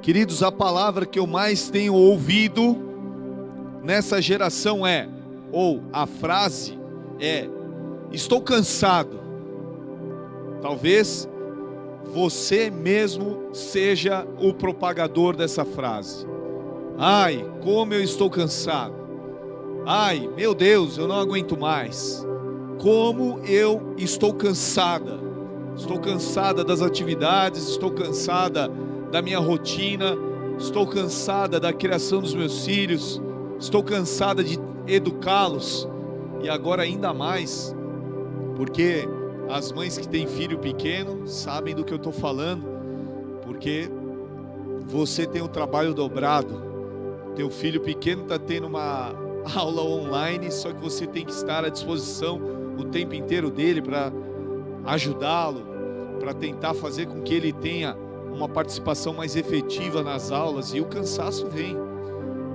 Queridos, a palavra que eu mais tenho ouvido nessa geração a frase é: estou cansado. Talvez você mesmo seja o propagador dessa frase. Ai, como eu estou cansado. Ai, meu Deus, eu não aguento mais. Como eu estou cansada. Estou cansada das atividades, estou cansada da minha rotina, estou cansada da criação dos meus filhos, estou cansada de educá-los. E agora ainda mais, porque as mães que têm filho pequeno sabem do que eu estou falando, porque você tem um trabalho dobrado. Teu filho pequeno está tendo uma aula online, só que você tem que estar à disposição o tempo inteiro dele para ajudá-lo, para tentar fazer com que ele tenha uma participação mais efetiva nas aulas, e o cansaço vem.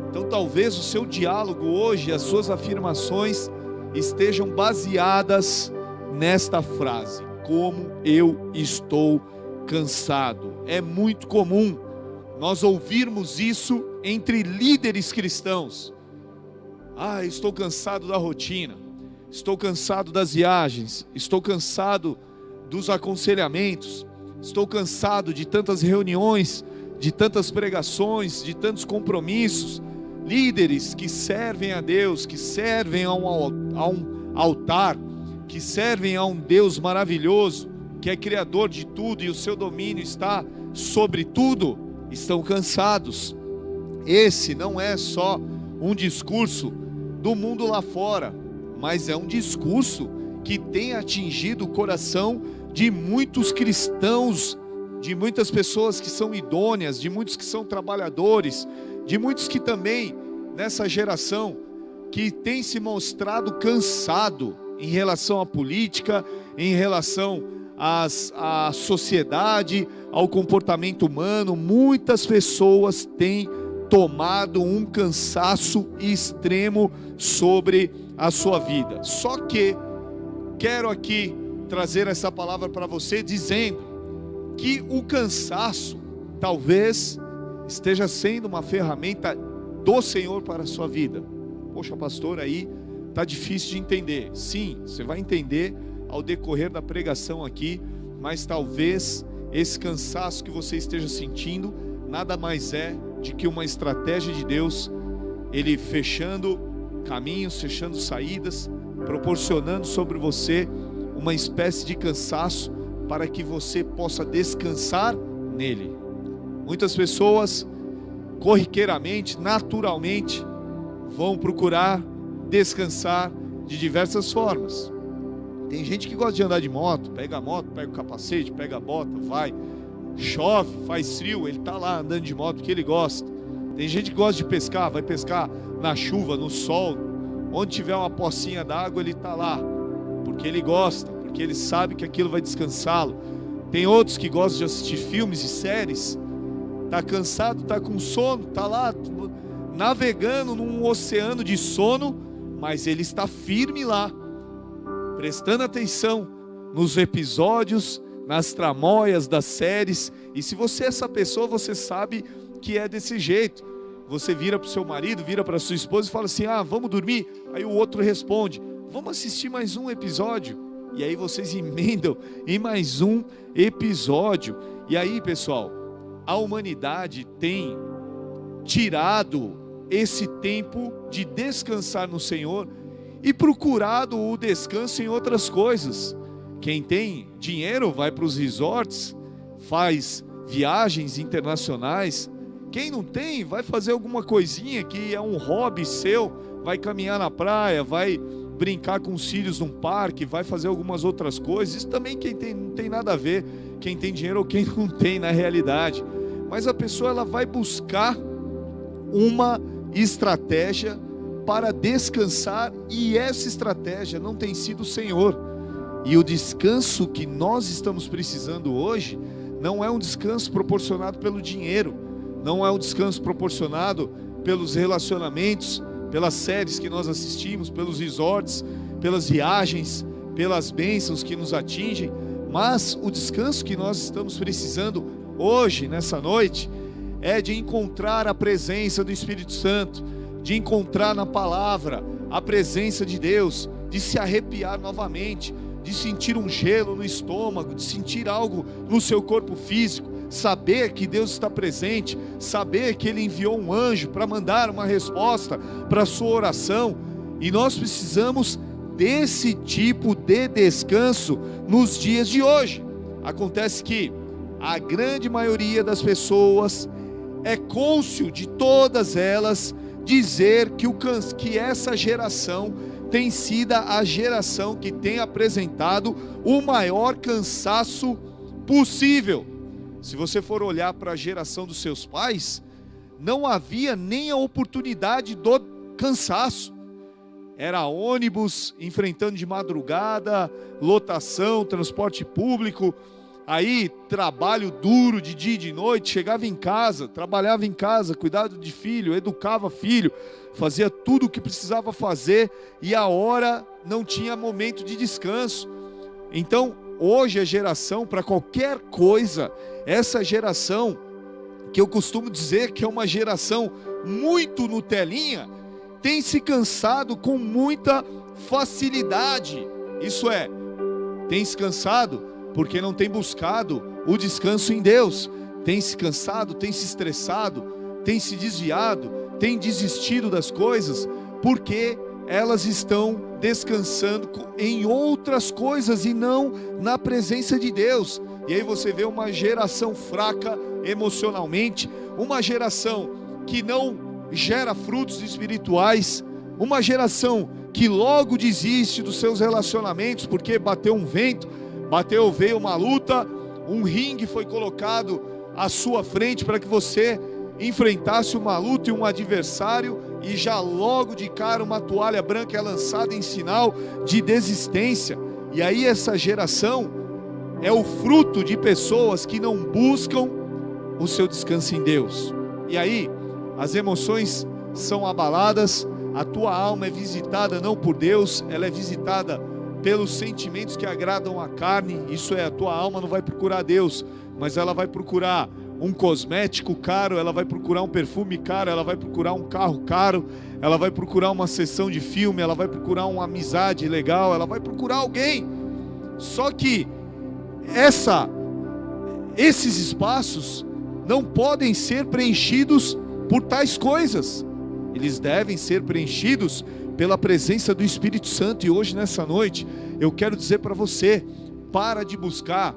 Então talvez o seu diálogo hoje, as suas afirmações estejam baseadas nesta frase: como eu estou cansado. É muito comum nós ouvirmos isso entre líderes cristãos. Estou cansado da rotina, estou cansado das viagens, estou cansado dos aconselhamentos, estou cansado de tantas reuniões, de tantas pregações, de tantos compromissos. Líderes que servem a Deus, que servem a um altar, que servem a um Deus maravilhoso, que é criador de tudo e o seu domínio está sobre tudo, estão cansados. Esse não é só um discurso do mundo lá fora, mas é um discurso que tem atingido o coração de muitos cristãos, de muitas pessoas que são idôneas, de muitos que são trabalhadores, de muitos que também, nessa geração, que tem se mostrado cansado em relação à política, em relação à sociedade, ao comportamento humano. Muitas pessoas têm tomado um cansaço extremo sobre a sua vida. Só que quero aqui trazer essa palavra para você, dizendo que o cansaço talvez esteja sendo uma ferramenta do Senhor para a sua vida. Poxa, pastor, aí está difícil de entender. Sim, você vai entender ao decorrer da pregação aqui, mas talvez esse cansaço que você esteja sentindo nada mais é de que uma estratégia de Deus, Ele fechando caminhos, fechando saídas, proporcionando sobre você uma espécie de cansaço para que você possa descansar nele. Muitas pessoas, corriqueiramente, naturalmente, vão procurar descansar de diversas formas. Tem gente que gosta de andar de moto, pega a moto, pega o capacete, pega a bota, vai. Chove, faz frio, ele está lá andando de moto porque ele gosta. Tem gente que gosta de pescar, vai pescar na chuva, no sol, onde tiver uma pocinha d'água, ele está lá, porque ele gosta, porque ele sabe que aquilo vai descansá-lo. Tem outros que gostam de assistir filmes e séries, está cansado, está com sono, está lá navegando num oceano de sono, mas ele está firme lá, prestando atenção nos episódios, nas tramóias das séries. E se você é essa pessoa, você sabe que é desse jeito. Você vira para o seu marido, vira para a sua esposa e fala assim: vamos dormir? Aí o outro responde: vamos assistir mais um episódio. E aí vocês emendam em mais um episódio. E aí, pessoal, a humanidade tem tirado esse tempo de descansar no Senhor e procurado o descanso em outras coisas. Quem tem dinheiro vai para os resorts, faz viagens internacionais. Quem não tem, vai fazer alguma coisinha que é um hobby seu, vai caminhar na praia, vai brincar com os filhos num parque, vai fazer algumas outras coisas. Isso também não tem nada a ver, quem tem dinheiro ou quem não tem na realidade. Mas a pessoa, ela vai buscar uma estratégia para descansar, e essa estratégia não tem sido o Senhor. E o descanso que nós estamos precisando hoje não é um descanso proporcionado pelo dinheiro, não é um descanso proporcionado pelos relacionamentos, pelas séries que nós assistimos, pelos resorts, pelas viagens, pelas bênçãos que nos atingem, mas o descanso que nós estamos precisando hoje, nessa noite, é de encontrar a presença do Espírito Santo, de encontrar na palavra a presença de Deus, de se arrepiar novamente, de sentir um gelo no estômago, de sentir algo no seu corpo físico, saber que Deus está presente, saber que Ele enviou um anjo para mandar uma resposta para a sua oração. E nós precisamos desse tipo de descanso nos dias de hoje. Acontece que a grande maioria das pessoas é cônscio de todas elas dizer que essa geração tem sido a geração que tem apresentado o maior cansaço possível. Se você for olhar para a geração dos seus pais, não havia nem a oportunidade do cansaço. Era ônibus enfrentando de madrugada, lotação, transporte público, aí trabalho duro de dia e de noite, chegava em casa, trabalhava em casa, cuidado de filho, educava filho, fazia tudo o que precisava fazer e a hora não tinha momento de descanso. Então, hoje a geração, para qualquer coisa, essa geração, que eu costumo dizer que é uma geração muito Nutelinha, tem se cansado com muita facilidade. Isso é, tem se cansado porque não tem buscado o descanso em Deus, tem se cansado, tem se estressado, tem se desviado, tem desistido das coisas, porque elas estão descansando em outras coisas e não na presença de Deus. E aí você vê uma geração fraca emocionalmente, uma geração que não gera frutos espirituais, uma geração que logo desiste dos seus relacionamentos porque bateu um vento, veio uma luta, um ringue foi colocado à sua frente para que você enfrentasse uma luta e um adversário, e já logo de cara uma toalha branca é lançada em sinal de desistência. E aí essa geração é o fruto de pessoas que não buscam o seu descanso em Deus. E aí as emoções são abaladas, a tua alma é visitada não por Deus, ela é visitada pelos sentimentos que agradam a carne. Isso é, a tua alma não vai procurar Deus, mas ela vai procurar um cosmético caro, ela vai procurar um perfume caro, ela vai procurar um carro caro, ela vai procurar uma sessão de filme, ela vai procurar uma amizade legal, ela vai procurar alguém. Só que esses espaços não podem ser preenchidos por tais coisas. Eles devem ser preenchidos pela presença do Espírito Santo. E hoje, nessa noite, eu quero dizer para você: para de buscar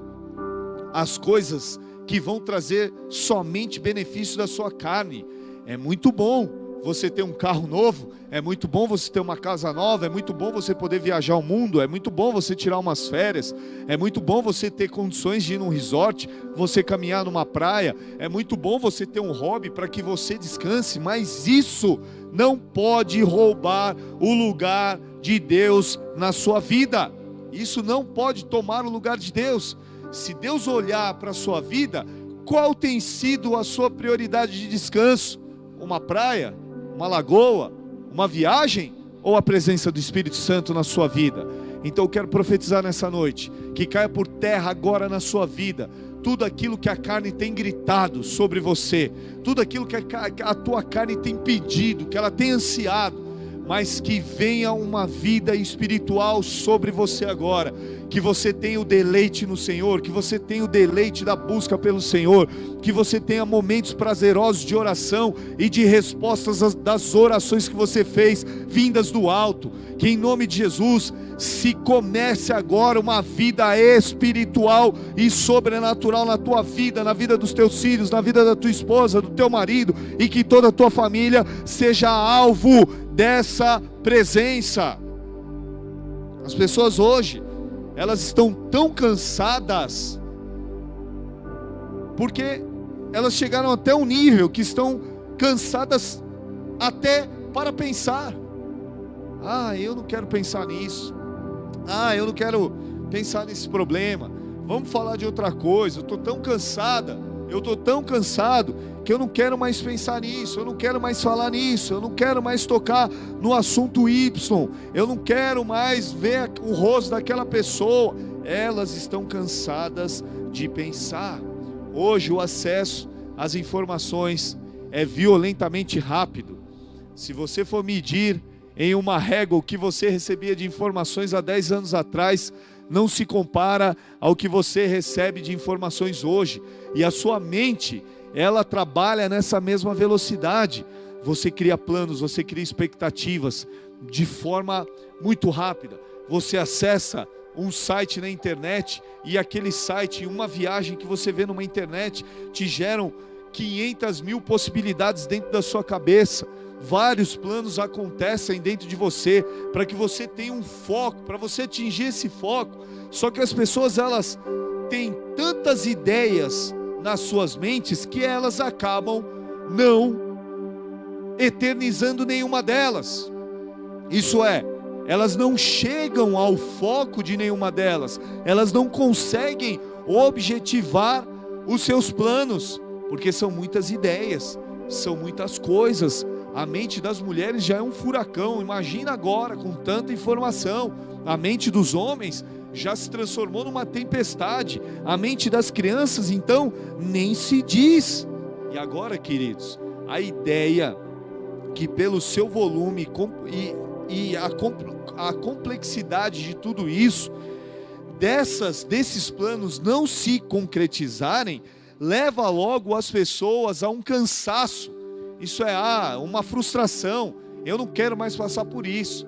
as coisas que vão trazer somente benefício da sua carne. É muito bom você ter um carro novo, é muito bom você ter uma casa nova, é muito bom você poder viajar o mundo, é muito bom você tirar umas férias, é muito bom você ter condições de ir num resort, você caminhar numa praia, é muito bom você ter um hobby para que você descanse, mas isso não pode roubar o lugar de Deus na sua vida. Isso não pode tomar o lugar de Deus. Se Deus olhar para a sua vida, qual tem sido a sua prioridade de descanso? Uma praia? Uma lagoa? Uma viagem? Ou a presença do Espírito Santo na sua vida? Então eu quero profetizar nessa noite, que caia por terra agora na sua vida tudo aquilo que a carne tem gritado sobre você, tudo aquilo que a tua carne tem pedido, que ela tem ansiado, mas que venha uma vida espiritual sobre você agora, que você tenha o deleite no Senhor, que você tenha o deleite da busca pelo Senhor, que você tenha momentos prazerosos de oração e de respostas das orações que você fez, vindas do alto. Que em nome de Jesus se comece agora uma vida espiritual e sobrenatural na tua vida, na vida dos teus filhos, na vida da tua esposa, do teu marido, e que toda a tua família seja alvo dessa presença. As pessoas hoje, elas estão tão cansadas, porque elas chegaram até um nível que estão cansadas até para pensar. Eu não quero pensar nisso. Eu não quero pensar nesse problema. Vamos falar de outra coisa. Eu estou tão cansada, eu estou tão cansado, que eu não quero mais pensar nisso, eu não quero mais falar nisso, eu não quero mais tocar no assunto Y, eu não quero mais ver o rosto daquela pessoa. Elas estão cansadas de pensar. Hoje o acesso as informações é violentamente rápido. Se você for medir em uma régua o que você recebia de informações há 10 anos atrás, não se compara ao que você recebe de informações hoje. E a sua mente, ela trabalha nessa mesma velocidade. Você cria planos, você cria expectativas de forma muito rápida. Você acessa um site na internet e aquele site, uma viagem que você vê numa internet, te geram 500 mil possibilidades dentro da sua cabeça. Vários planos acontecem dentro de você para que você tenha um foco, para você atingir esse foco. Só que as pessoas, elas têm tantas ideias nas suas mentes que elas acabam não eternizando nenhuma delas. Isso é, elas não chegam ao foco de nenhuma delas. Elas não conseguem objetivar os seus planos, porque são muitas ideias, são muitas coisas. A mente das mulheres já é um furacão, imagina agora com tanta informação. A mente dos homens já se transformou numa tempestade. A mente das crianças, então, nem se diz. E agora, queridos, a ideia que pelo seu volume e a complexidade de tudo isso, desses planos não se concretizarem, leva logo as pessoas a um cansaço. Isso é uma frustração. Eu não quero mais passar por isso.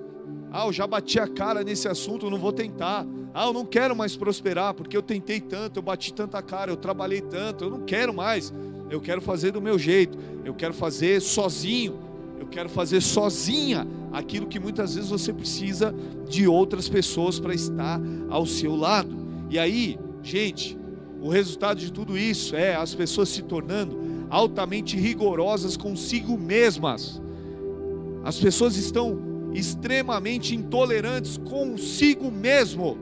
Eu já bati a cara nesse assunto, eu não vou tentar. Eu não quero mais prosperar, porque eu tentei tanto, eu bati tanta cara, eu trabalhei tanto, eu não quero mais. Eu quero fazer do meu jeito, eu quero fazer sozinho, eu quero fazer sozinha aquilo que muitas vezes você precisa de outras pessoas para estar ao seu lado. E aí, gente, o resultado de tudo isso é as pessoas se tornando altamente rigorosas consigo mesmas. As pessoas estão extremamente intolerantes consigo mesmo.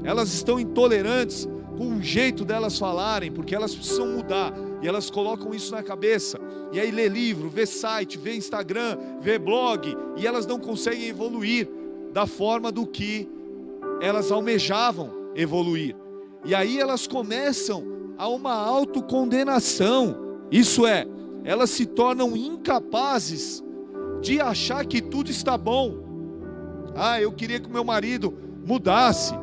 Elas estão intolerantes com o jeito delas falarem, porque elas precisam mudar, e elas colocam isso na cabeça, e aí lê livro, vê site, vê Instagram, vê blog, e elas não conseguem evoluir da forma do que elas almejavam evoluir. E aí elas começam a uma autocondenação. Isso é, elas se tornam incapazes de achar que tudo está bom. Eu queria que o meu marido mudasse.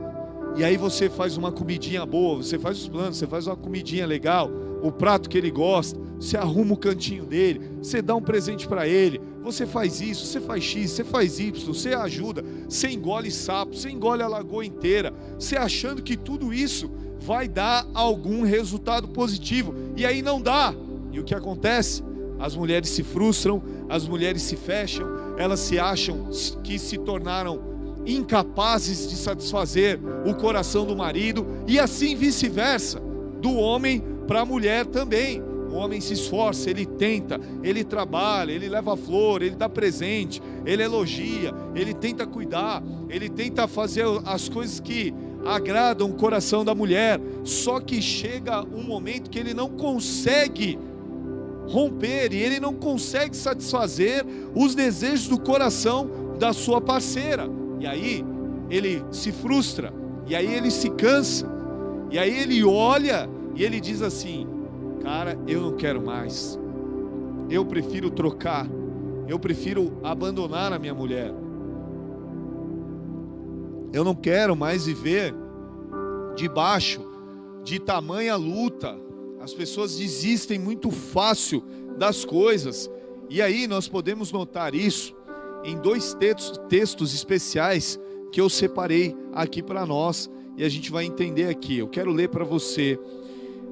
E aí você faz uma comidinha boa, você faz os planos, você faz uma comidinha legal, o prato que ele gosta, você arruma o cantinho dele, você dá um presente para ele, você faz isso, você faz X, você faz Y, você ajuda, você engole sapo, você engole a lagoa inteira, você achando que tudo isso vai dar algum resultado positivo, e aí não dá. E o que acontece? As mulheres se frustram, as mulheres se fecham, elas se acham que se tornaram incapazes de satisfazer o coração do marido, e assim vice-versa, do homem para a mulher também. O homem se esforça, ele tenta, ele trabalha, ele leva flor, ele dá presente, ele elogia, ele tenta cuidar, ele tenta fazer as coisas que agradam o coração da mulher, só que chega um momento que ele não consegue romper, e ele não consegue satisfazer os desejos do coração da sua parceira. E aí ele se frustra, e aí ele se cansa, e aí ele olha e ele diz assim: cara, eu não quero mais, eu prefiro trocar, eu prefiro abandonar a minha mulher, eu não quero mais viver debaixo de tamanha luta. As pessoas desistem muito fácil das coisas. E aí nós podemos notar isso em dois textos especiais que eu separei aqui para nós, e a gente vai entender aqui. Eu quero ler para você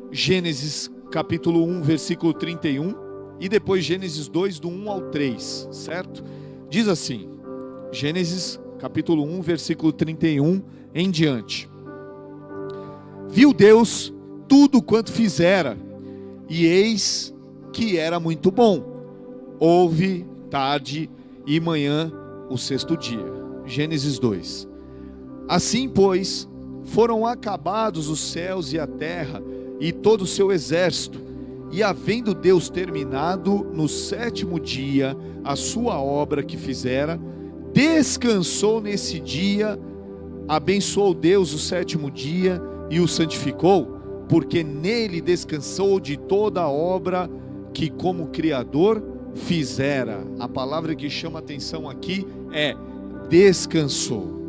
Gênesis capítulo 1, versículo 31, e depois Gênesis 2, do 1 ao 3, certo? Diz assim, Gênesis capítulo 1, versículo 31 em diante: viu Deus tudo quanto fizera, e eis que era muito bom. Houve tarde e manhã o sexto dia. Gênesis 2. Assim, pois, foram acabados os céus e a terra e todo o seu exército, e havendo Deus terminado no sétimo dia a sua obra que fizera, descansou nesse dia. Abençoou Deus o sétimo dia e o santificou, porque nele descansou de toda a obra que como Criador fizera. A palavra que chama a atenção aqui é descansou.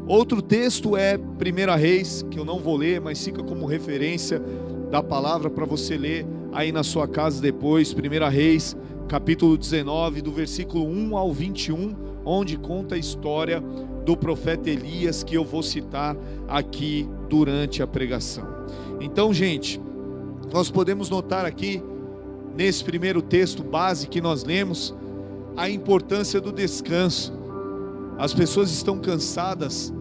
Outro texto é 1 Reis, que eu não vou ler, mas fica como referência da palavra para você ler aí na sua casa depois. 1 Reis, capítulo 19, do versículo 1 ao 21, onde conta a história do profeta Elias, que eu vou citar aqui durante a pregação. Então, gente, nós podemos notar aqui, nesse primeiro texto base que nós lemos, a importância do descanso. As pessoas estão cansadas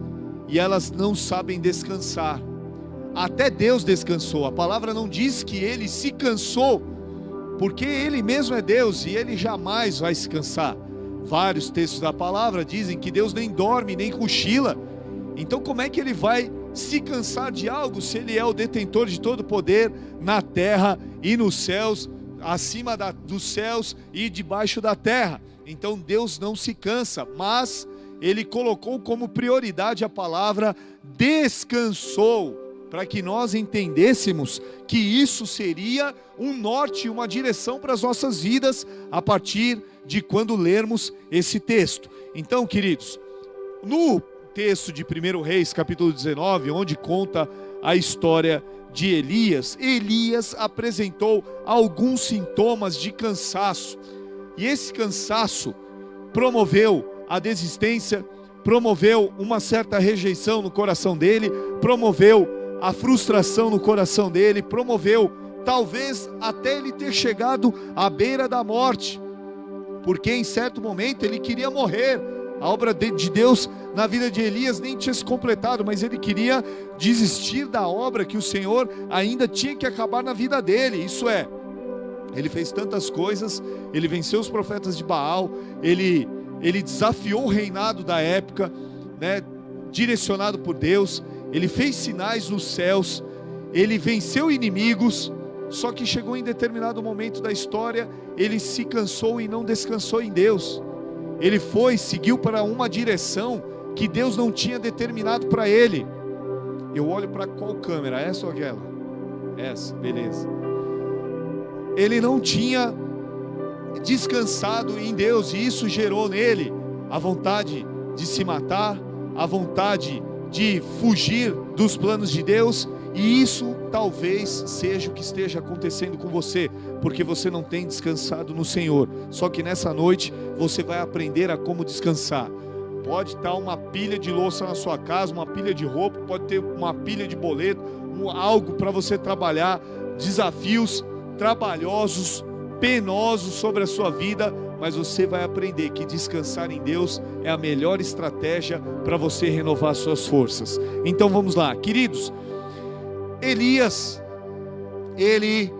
e elas não sabem descansar. Até Deus descansou. A palavra não diz que ele se cansou, porque ele mesmo é Deus e ele jamais vai se cansar. Vários textos da palavra dizem que Deus nem dorme, nem cochila. Então como é que ele vai se cansar de algo se ele é o detentor de todo poder na terra e nos céus, acima dos céus e debaixo da terra? Então Deus não se cansa, mas ele colocou como prioridade a palavra descansou, para que nós entendêssemos que isso seria um norte, uma direção para as nossas vidas, a partir de quando lermos esse texto. Então, queridos, no texto de 1 Reis, capítulo 19, onde conta a história de Elias, Elias apresentou alguns sintomas de cansaço, e esse cansaço promoveu a desistência, promoveu uma certa rejeição no coração dele, promoveu a frustração no coração dele, promoveu talvez até ele ter chegado à beira da morte, porque em certo momento ele queria morrer. A obra de Deus na vida de Elias nem tinha se completado, mas ele queria desistir da obra que o Senhor ainda tinha que acabar na vida dele. Isso é, ele fez tantas coisas, ele venceu os profetas de Baal, ele desafiou o reinado da época, né, direcionado por Deus, ele fez sinais nos céus, ele venceu inimigos, só que chegou em determinado momento da história, ele se cansou e não descansou em Deus. Ele seguiu para uma direção que Deus não tinha determinado para ele. Eu olho para qual câmera? Essa ou aquela? Essa, beleza. Ele não tinha descansado em Deus, e isso gerou nele a vontade de se matar, a vontade de fugir dos planos de Deus, e isso talvez seja o que esteja acontecendo com você, porque você não tem descansado no Senhor. Só que nessa noite você vai aprender a como descansar. Pode estar uma pilha de louça na sua casa, uma pilha de roupa, pode ter uma pilha de boleto, algo para você trabalhar, desafios trabalhosos, penosos sobre a sua vida, mas você vai aprender que descansar em Deus é a melhor estratégia para você renovar suas forças. Então vamos lá, queridos. Elias, ele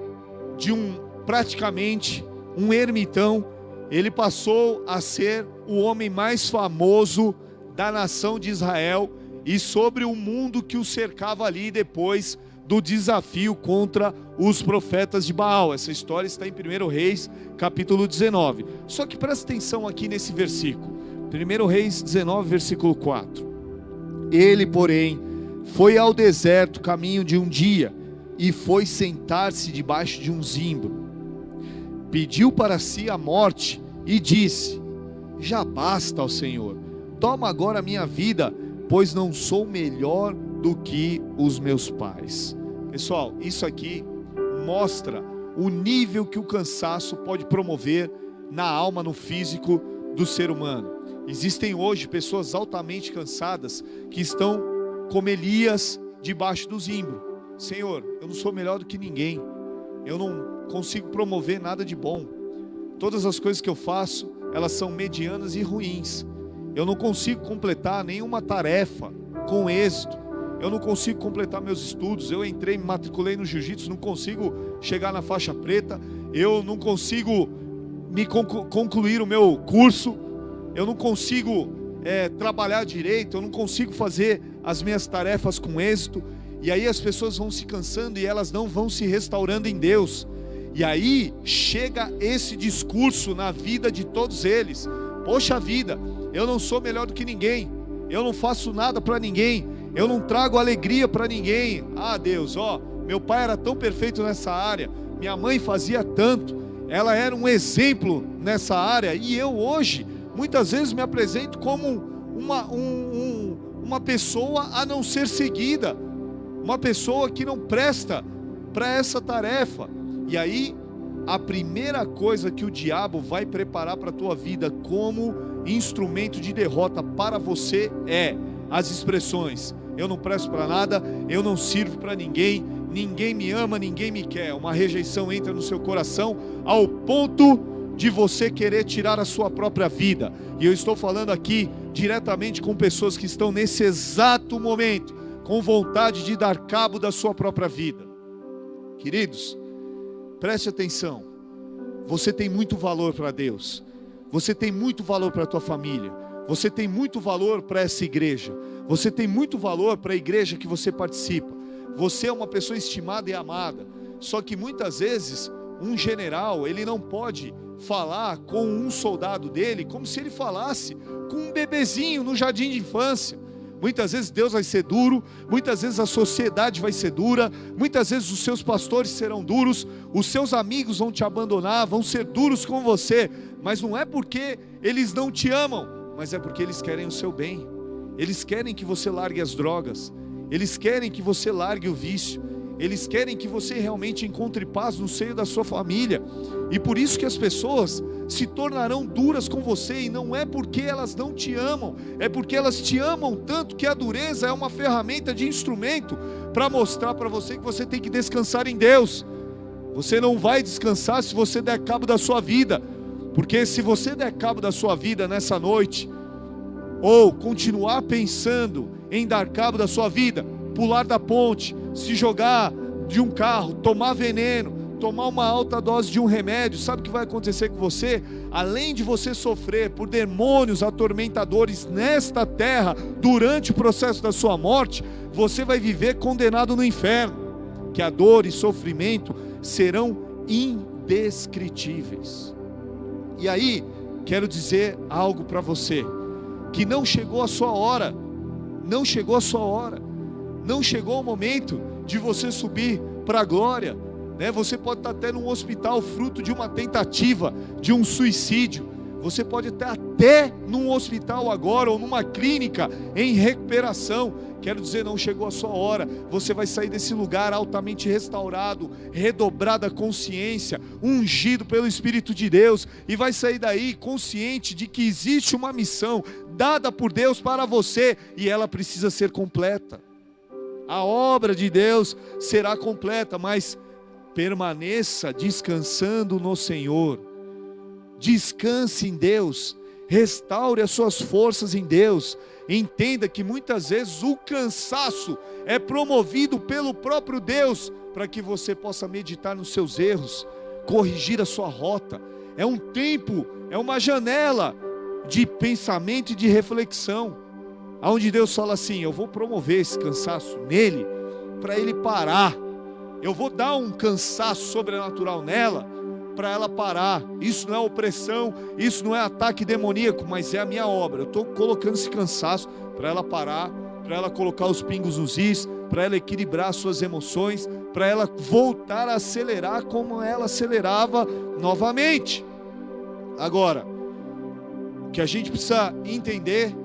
praticamente um ermitão, ele passou a ser o homem mais famoso da nação de Israel e sobre o mundo que o cercava ali depois do desafio contra os profetas de Baal. Essa história está em 1 Reis, capítulo 19. Só que presta atenção aqui nesse versículo. 1 Reis 19, versículo 4. Ele, porém, foi ao deserto caminho de um dia e foi sentar-se debaixo de um zimbro. Pediu para si a morte e disse: já basta, ó Senhor, toma agora a minha vida, pois não sou melhor do que os meus pais. Pessoal, isso aqui mostra o nível que o cansaço pode promover na alma, no físico do ser humano. Existem hoje pessoas altamente cansadas que estão como Elias debaixo do zimbro. Senhor, eu não sou melhor do que ninguém, eu não consigo promover nada de bom, todas as coisas que eu faço, elas são medianas e ruins, eu não consigo completar nenhuma tarefa com êxito, eu não consigo completar meus estudos, eu entrei, me matriculei no jiu-jitsu, não consigo chegar na faixa preta, eu não consigo concluir o meu curso, eu não consigo trabalhar direito, eu não consigo fazer as minhas tarefas com êxito. E aí as pessoas vão se cansando e elas não vão se restaurando em Deus. E aí chega esse discurso na vida de todos eles: poxa vida, eu não sou melhor do que ninguém, eu não faço nada para ninguém, eu não trago alegria para ninguém. Ah Deus, meu pai era tão perfeito nessa área, minha mãe fazia tanto, ela era um exemplo nessa área, e eu hoje, muitas vezes me apresento como uma pessoa a não ser seguida, uma pessoa que não presta para essa tarefa. E aí, a primeira coisa que o diabo vai preparar para a tua vida como instrumento de derrota para você é as expressões: eu não presto para nada, eu não sirvo para ninguém, ninguém me ama, ninguém me quer. Uma rejeição entra no seu coração ao ponto de você querer tirar a sua própria vida. E eu estou falando aqui diretamente com pessoas que estão nesse exato momento com vontade de dar cabo da sua própria vida. Queridos, preste atenção. Você tem muito valor para Deus. Você tem muito valor para a tua família. Você tem muito valor para essa igreja. Você tem muito valor para a igreja que você participa. Você é uma pessoa estimada e amada. Só que muitas vezes um general, ele não pode falar com um soldado dele como se ele falasse com um bebezinho no jardim de infância. Muitas vezes Deus vai ser duro, muitas vezes a sociedade vai ser dura, muitas vezes os seus pastores serão duros, os seus amigos vão te abandonar, vão ser duros com você, mas não é porque eles não te amam, mas é porque eles querem o seu bem. Eles querem que você largue as drogas, eles querem que você largue o vício, eles querem que você realmente encontre paz no seio da sua família. E por isso que as pessoas se tornarão duras com você, e não é porque elas não te amam, é porque elas te amam tanto que a dureza é uma ferramenta de instrumento para mostrar para você que você tem que descansar em Deus. Você não vai descansar se você der cabo da sua vida, porque se você der cabo da sua vida nessa noite, ou continuar pensando em dar cabo da sua vida, pular da ponte, se jogar de um carro, tomar veneno, tomar uma alta dose de um remédio, sabe o que vai acontecer com você? Além de você sofrer por demônios atormentadores nesta terra, durante o processo da sua morte, você vai viver condenado no inferno, que a dor e sofrimento serão indescritíveis. E aí, quero dizer algo para você, que não chegou a sua hora, não chegou a sua hora, não chegou o momento de você subir para a glória, né? Você pode estar até num hospital fruto de uma tentativa de um suicídio, você pode estar até num hospital agora, ou numa clínica em recuperação. Quero dizer, não chegou a sua hora. Você vai sair desse lugar altamente restaurado, redobrada consciência, ungido pelo Espírito de Deus, e vai sair daí consciente de que existe uma missão dada por Deus para você, e ela precisa ser completa. A obra de Deus será completa, mas permaneça descansando no Senhor. Descanse em Deus, restaure as suas forças em Deus. Entenda que muitas vezes o cansaço é promovido pelo próprio Deus, para que você possa meditar nos seus erros, corrigir a sua rota. É um tempo, é uma janela de pensamento e de reflexão, onde Deus fala assim: eu vou promover esse cansaço nele, para ele parar. Eu vou dar um cansaço sobrenatural nela, para ela parar. Isso não é opressão, isso não é ataque demoníaco, mas é a minha obra. Eu estou colocando esse cansaço para ela parar, para ela colocar os pingos nos is, para ela equilibrar as suas emoções, para ela voltar a acelerar como ela acelerava novamente. Agora, o que a gente precisa entender,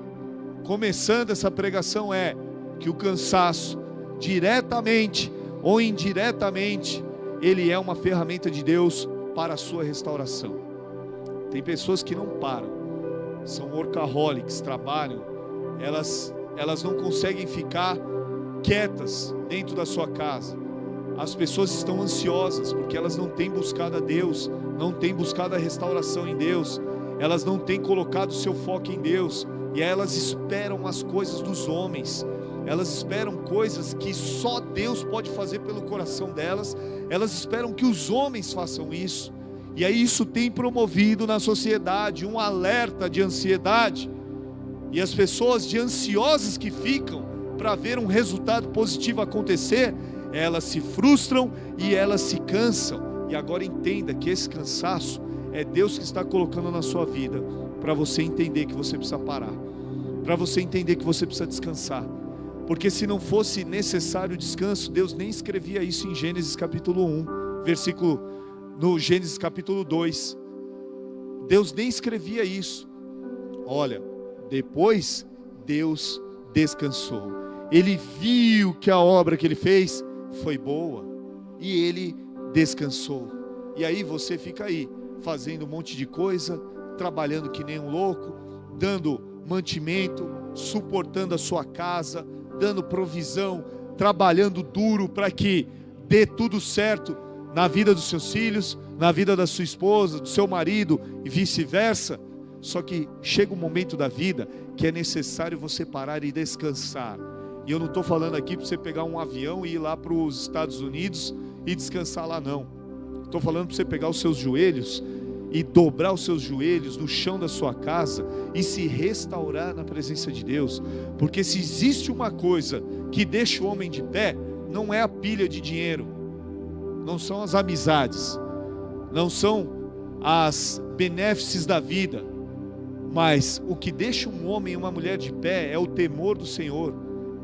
começando essa pregação, é que o cansaço, diretamente ou indiretamente, ele é uma ferramenta de Deus para a sua restauração. Tem pessoas que não param, são workaholics, trabalham, elas não conseguem ficar quietas dentro da sua casa. As pessoas estão ansiosas porque elas não têm buscado a Deus, não têm buscado a restauração em Deus, elas não têm colocado o seu foco em Deus, e aí elas esperam as coisas dos homens, elas esperam coisas que só Deus pode fazer pelo coração delas, elas esperam que os homens façam isso, e aí isso tem promovido na sociedade um alerta de ansiedade, e as pessoas de ansiosas que ficam para ver um resultado positivo acontecer, elas se frustram e elas se cansam. E agora entenda que esse cansaço é Deus que está colocando na sua vida, para você entender que você precisa parar, para você entender que você precisa descansar, Porque se não fosse necessário descanso, Deus nem escrevia isso em Gênesis capítulo 1, no Gênesis capítulo 2. Deus nem escrevia isso. Olha, depois Deus descansou. Ele viu que a obra que ele fez foi boa e ele descansou. E aí você fica aí, fazendo um monte de coisa, trabalhando que nem um louco, dando mantimento, suportando a sua casa, dando provisão, trabalhando duro para que dê tudo certo na vida dos seus filhos, na vida da sua esposa, do seu marido e vice-versa. Só que chega um momento da vida que é necessário você parar e descansar. E eu não estou falando aqui para você pegar um avião e ir lá para os Estados Unidos e descansar lá, não. Estou falando para você pegar os seus joelhos e dobrar os seus joelhos no chão da sua casa e se restaurar na presença de Deus. Porque se existe uma coisa que deixa o homem de pé, não é a pilha de dinheiro, não são as amizades, não são as benéfices da vida, mas o que deixa um homem e uma mulher de pé é o temor do Senhor.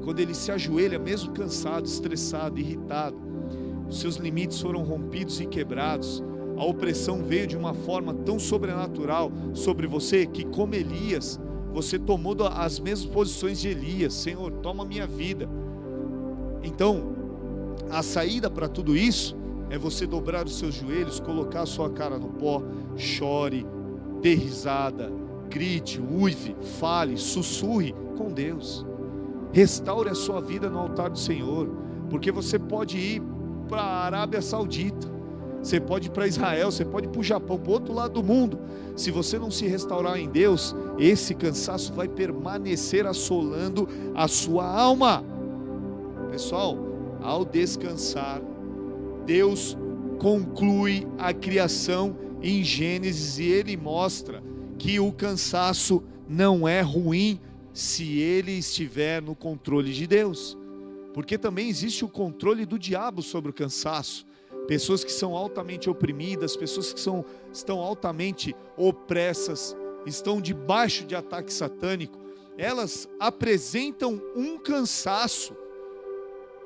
Quando ele se ajoelha, mesmo cansado, estressado, irritado, os seus limites foram rompidos e quebrados. A opressão veio de uma forma tão sobrenatural sobre você, que como Elias, você tomou as mesmas posições de Elias. Senhor, toma minha vida. Então, a saída para tudo isso é você dobrar os seus joelhos, colocar a sua cara no pó, chore, dê risada, grite, uive, fale, sussurre com Deus. Restaure a sua vida no altar do Senhor, porque você pode ir para a Arábia Saudita, você pode ir para Israel, você pode ir para o Japão, para o outro lado do mundo. Se você não se restaurar em Deus, esse cansaço vai permanecer assolando a sua alma. Pessoal, ao descansar, Deus conclui a criação em Gênesis, e Ele mostra que o cansaço não é ruim se ele estiver no controle de Deus. Porque também existe o controle do diabo sobre o cansaço. Pessoas que são altamente oprimidas, pessoas que estão altamente opressas, estão debaixo de ataque satânico, elas apresentam um cansaço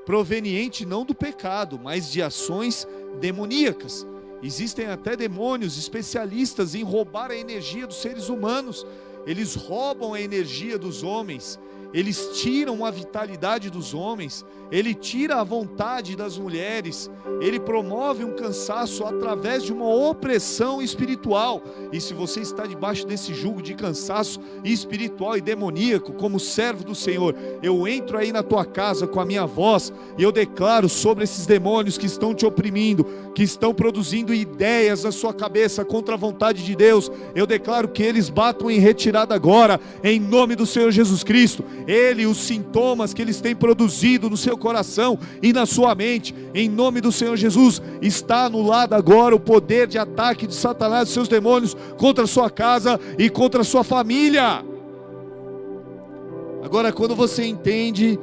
proveniente não do pecado, mas de ações demoníacas. Existem até demônios especialistas em roubar a energia dos seres humanos. Eles roubam a energia dos homens, eles tiram a vitalidade dos homens, ele tira a vontade das mulheres, ele promove um cansaço através de uma opressão espiritual. E se você está debaixo desse jugo de cansaço espiritual e demoníaco, como servo do Senhor, eu entro aí na tua casa com a minha voz e eu declaro sobre esses demônios que estão te oprimindo, que estão produzindo ideias na sua cabeça contra a vontade de Deus, eu declaro que eles batam em retirada agora, em nome do Senhor Jesus Cristo. Os sintomas que eles têm produzido no seu coração e na sua mente, em nome do Senhor Jesus, está anulado agora o poder de ataque de Satanás e seus demônios contra a sua casa e contra a sua família. Agora, quando você entende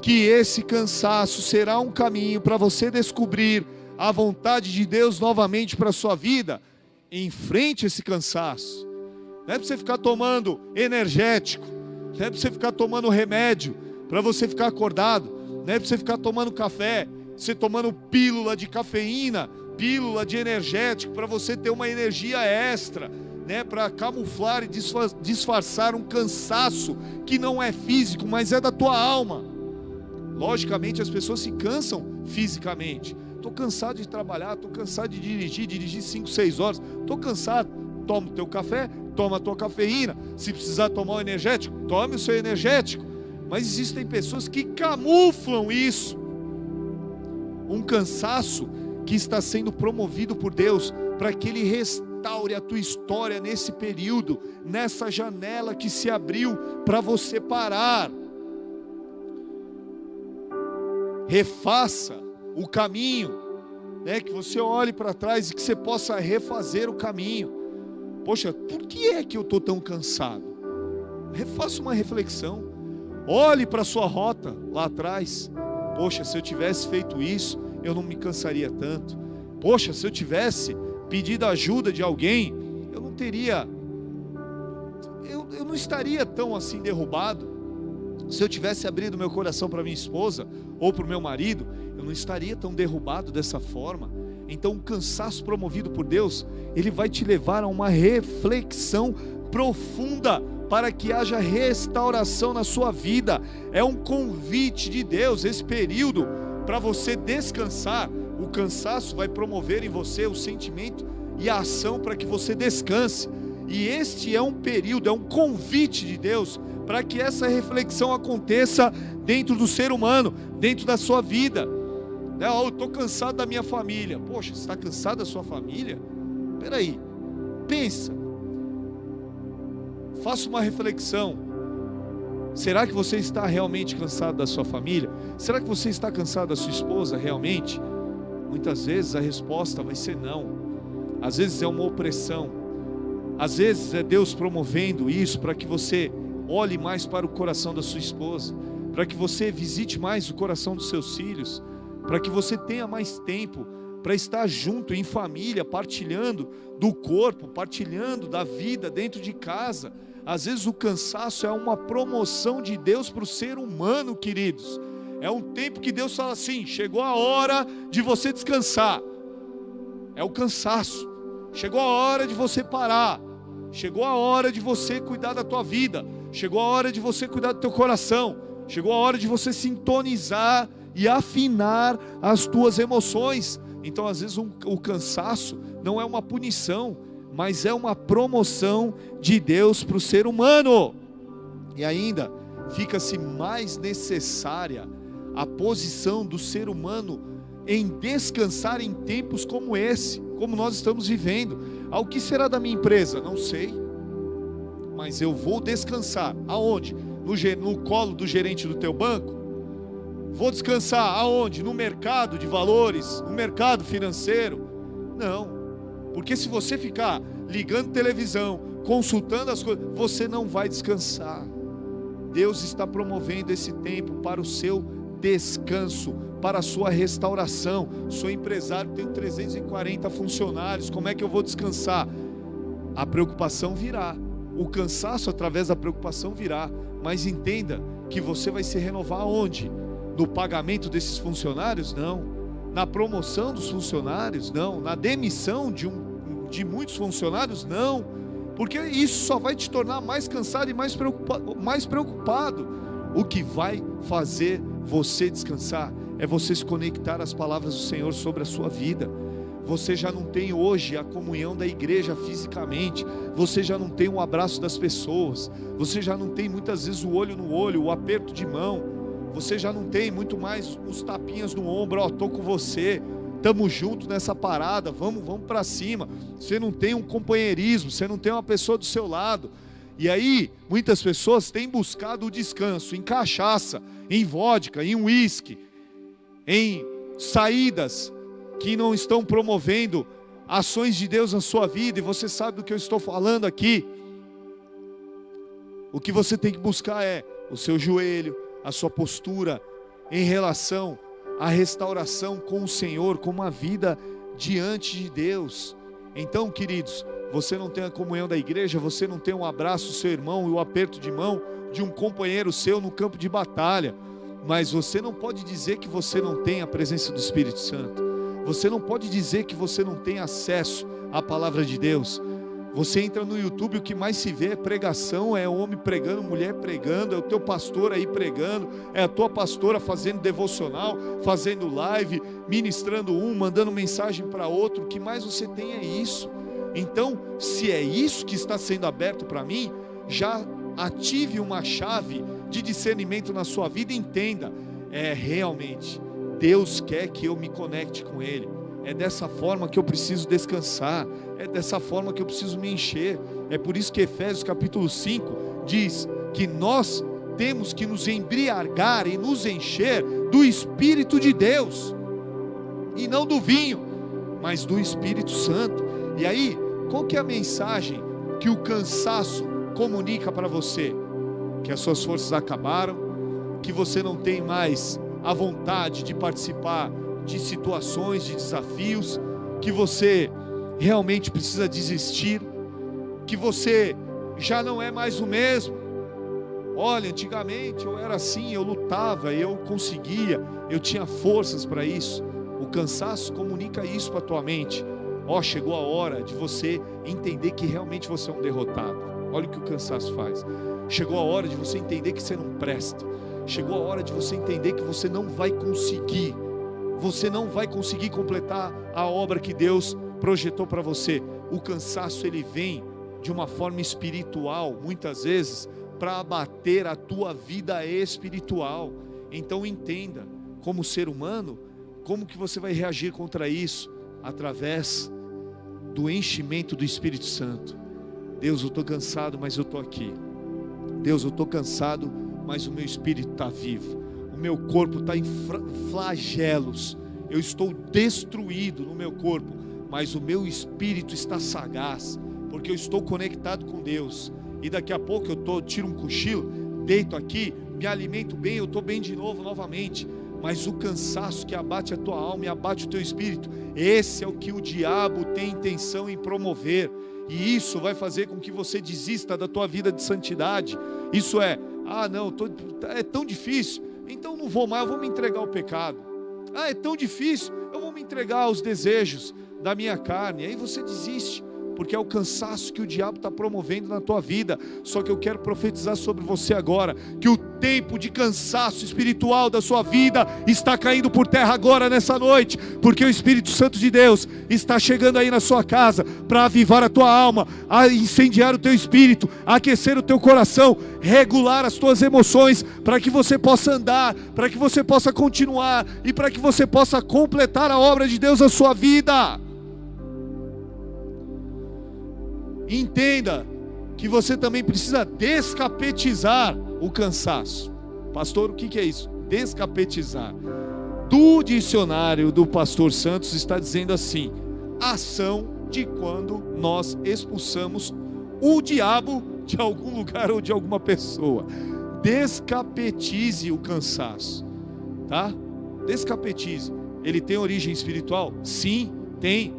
que esse cansaço será um caminho para você descobrir a vontade de Deus novamente para a sua vida, enfrente esse cansaço. Não é para você ficar tomando energético, não é para você ficar tomando remédio para você ficar acordado, não é para você ficar tomando café, você tomando pílula de cafeína, pílula de energético para você ter uma energia extra, né, para camuflar e disfarçar um cansaço que não é físico, mas é da tua alma. Logicamente as pessoas se cansam fisicamente. Estou cansado de trabalhar, estou cansado de dirigir 5, 6 horas, estou cansado. Toma o teu café, toma a tua cafeína. Se precisar tomar um energético, tome o seu energético. Mas existem pessoas que camuflam isso. Um cansaço que está sendo promovido por Deus para que Ele restaure a tua história nesse período, nessa janela que se abriu para você parar. Refaça o caminho, né? Que você olhe para trás e que você possa refazer o caminho. Poxa, por que é que eu estou tão cansado? Faça uma reflexão. Olhe para a sua rota lá atrás. Poxa, se eu tivesse feito isso, eu não me cansaria tanto. Poxa, se eu tivesse pedido ajuda de alguém, eu não teria, eu não estaria tão assim derrubado. Se eu tivesse abrido meu coração para minha esposa ou para o meu marido, eu não estaria tão derrubado dessa forma. Então o cansaço promovido por Deus, ele vai te levar a uma reflexão profunda para que haja restauração na sua vida. É um convite de Deus, esse período para você descansar. O cansaço vai promover em você o sentimento e a ação para que você descanse. E este é um período, é um convite de Deus para que essa reflexão aconteça dentro do ser humano, dentro da sua vida. Eu estou cansado da minha família. Poxa, você está cansado da sua família? Espera aí, pensa, faça uma reflexão. Será que você está realmente cansado da sua família? Será que você está cansado da sua esposa realmente? Muitas vezes a resposta vai ser não. Às vezes é uma opressão. Às vezes é Deus promovendo isso para que você olhe mais para o coração da sua esposa, para que você visite mais o coração dos seus filhos, para que você tenha mais tempo para estar junto em família, partilhando do corpo, partilhando da vida dentro de casa. Às vezes o cansaço é uma promoção de Deus para o ser humano, queridos. É um tempo que Deus fala assim: chegou a hora de você descansar. É o cansaço. Chegou a hora de você parar. Chegou a hora de você cuidar da tua vida. Chegou a hora de você cuidar do teu coração. Chegou a hora de você sintonizar e afinar as tuas emoções. Então às vezes o cansaço não é uma punição, mas é uma promoção de Deus para o ser humano. E ainda fica-se mais necessária a posição do ser humano em descansar em tempos como esse, como nós estamos vivendo. O que será da minha empresa? Não sei, mas eu vou descansar. Aonde? No colo do gerente do teu banco? Vou descansar aonde? No mercado de valores, no mercado financeiro? Não, porque se você ficar ligando televisão, consultando as coisas, você não vai descansar. Deus está promovendo esse tempo para o seu descanso, para a sua restauração. Sou empresário, tenho 340 funcionários, como é que eu vou descansar? A preocupação virá, o cansaço através da preocupação virá, mas entenda que você vai se renovar aonde? No pagamento desses funcionários? Não. Na promoção dos funcionários? Não. Na demissão de muitos funcionários? Não. Porque isso só vai te tornar mais cansado e mais preocupado. O que vai fazer você descansar é você se conectar às palavras do Senhor sobre a sua vida. Você já não tem hoje a comunhão da igreja fisicamente, você já não tem o abraço das pessoas, você já não tem muitas vezes o olho no olho, o aperto de mão, você já não tem muito mais os tapinhas no ombro, estou com você, estamos juntos nessa parada, vamos para cima. Você não tem um companheirismo, você não tem uma pessoa do seu lado. E aí, muitas pessoas têm buscado o descanso em cachaça, em vodka, em uísque, em saídas que não estão promovendo ações de Deus na sua vida. E você sabe do que eu estou falando aqui. O que você tem que buscar é o seu joelho, a sua postura em relação à restauração com o Senhor, com uma vida diante de Deus. Então, queridos, você não tem a comunhão da igreja, você não tem um abraço do seu irmão e o aperto de mão de um companheiro seu no campo de batalha, mas você não pode dizer que você não tem a presença do Espírito Santo. Você não pode dizer que você não tem acesso à palavra de Deus. Você entra no YouTube, o que mais se vê é pregação, é homem pregando, mulher pregando, é o teu pastor aí pregando, é a tua pastora fazendo devocional, fazendo live, ministrando mandando mensagem para outro. O que mais você tem é isso. Então, se é isso que está sendo aberto para mim, já ative uma chave de discernimento na sua vida e entenda, realmente, Deus quer que eu me conecte com Ele. É dessa forma que eu preciso descansar, é dessa forma que eu preciso me encher. É por isso que Efésios capítulo 5 diz que nós temos que nos embriagar e nos encher do Espírito de Deus, e não do vinho, mas do Espírito Santo. E aí, qual que é a mensagem que o cansaço comunica para você? Que as suas forças acabaram, que você não tem mais a vontade de participar de situações, de desafios, que você realmente precisa desistir, que você já não é mais o mesmo. Olha, antigamente eu era assim, eu lutava, eu conseguia, eu tinha forças para isso. O cansaço comunica isso para a tua mente. Chegou a hora de você entender que realmente você é um derrotado. Olha o que o cansaço faz. Chegou a hora de você entender que você não presta. Chegou a hora de você entender que você não vai conseguir. Você não vai conseguir completar a obra que Deus projetou para você. O cansaço, ele vem de uma forma espiritual, muitas vezes, para abater a tua vida espiritual. Então entenda, como ser humano, como que você vai reagir contra isso? Através do enchimento do Espírito Santo. Deus, eu estou cansado, mas eu estou aqui. Deus, eu estou cansado, mas o meu espírito está vivo. O meu corpo está em flagelos. Eu estou destruído no meu corpo, mas o meu espírito está sagaz, porque eu estou conectado com Deus. E daqui a pouco eu tiro um cochilo, deito aqui, me alimento bem, eu estou bem de novo, novamente. Mas o cansaço que abate a tua alma e abate o teu espírito, esse é o que o diabo tem intenção em promover. E isso vai fazer com que você desista da tua vida de santidade. Isso é, não, é tão difícil, então não vou mais, eu vou me entregar ao pecado. É tão difícil, eu vou me entregar aos desejos da minha carne. E aí você desiste, porque é o cansaço que o diabo está promovendo na tua vida. Só que eu quero profetizar sobre você agora, que o tempo de cansaço espiritual da sua vida está caindo por terra agora, nessa noite, porque o Espírito Santo de Deus está chegando aí na sua casa, para avivar a tua alma, a incendiar o teu espírito, a aquecer o teu coração, regular as tuas emoções, para que você possa andar, para que você possa continuar, e para que você possa completar a obra de Deus na sua vida. Entenda que você também precisa descapetizar o cansaço. Pastor, o que é isso? Descapetizar. Do dicionário do pastor Santos está dizendo assim: ação de quando nós expulsamos o diabo de algum lugar ou de alguma pessoa. Descapetize o cansaço, tá? Descapetize. Ele tem origem espiritual? Sim, tem.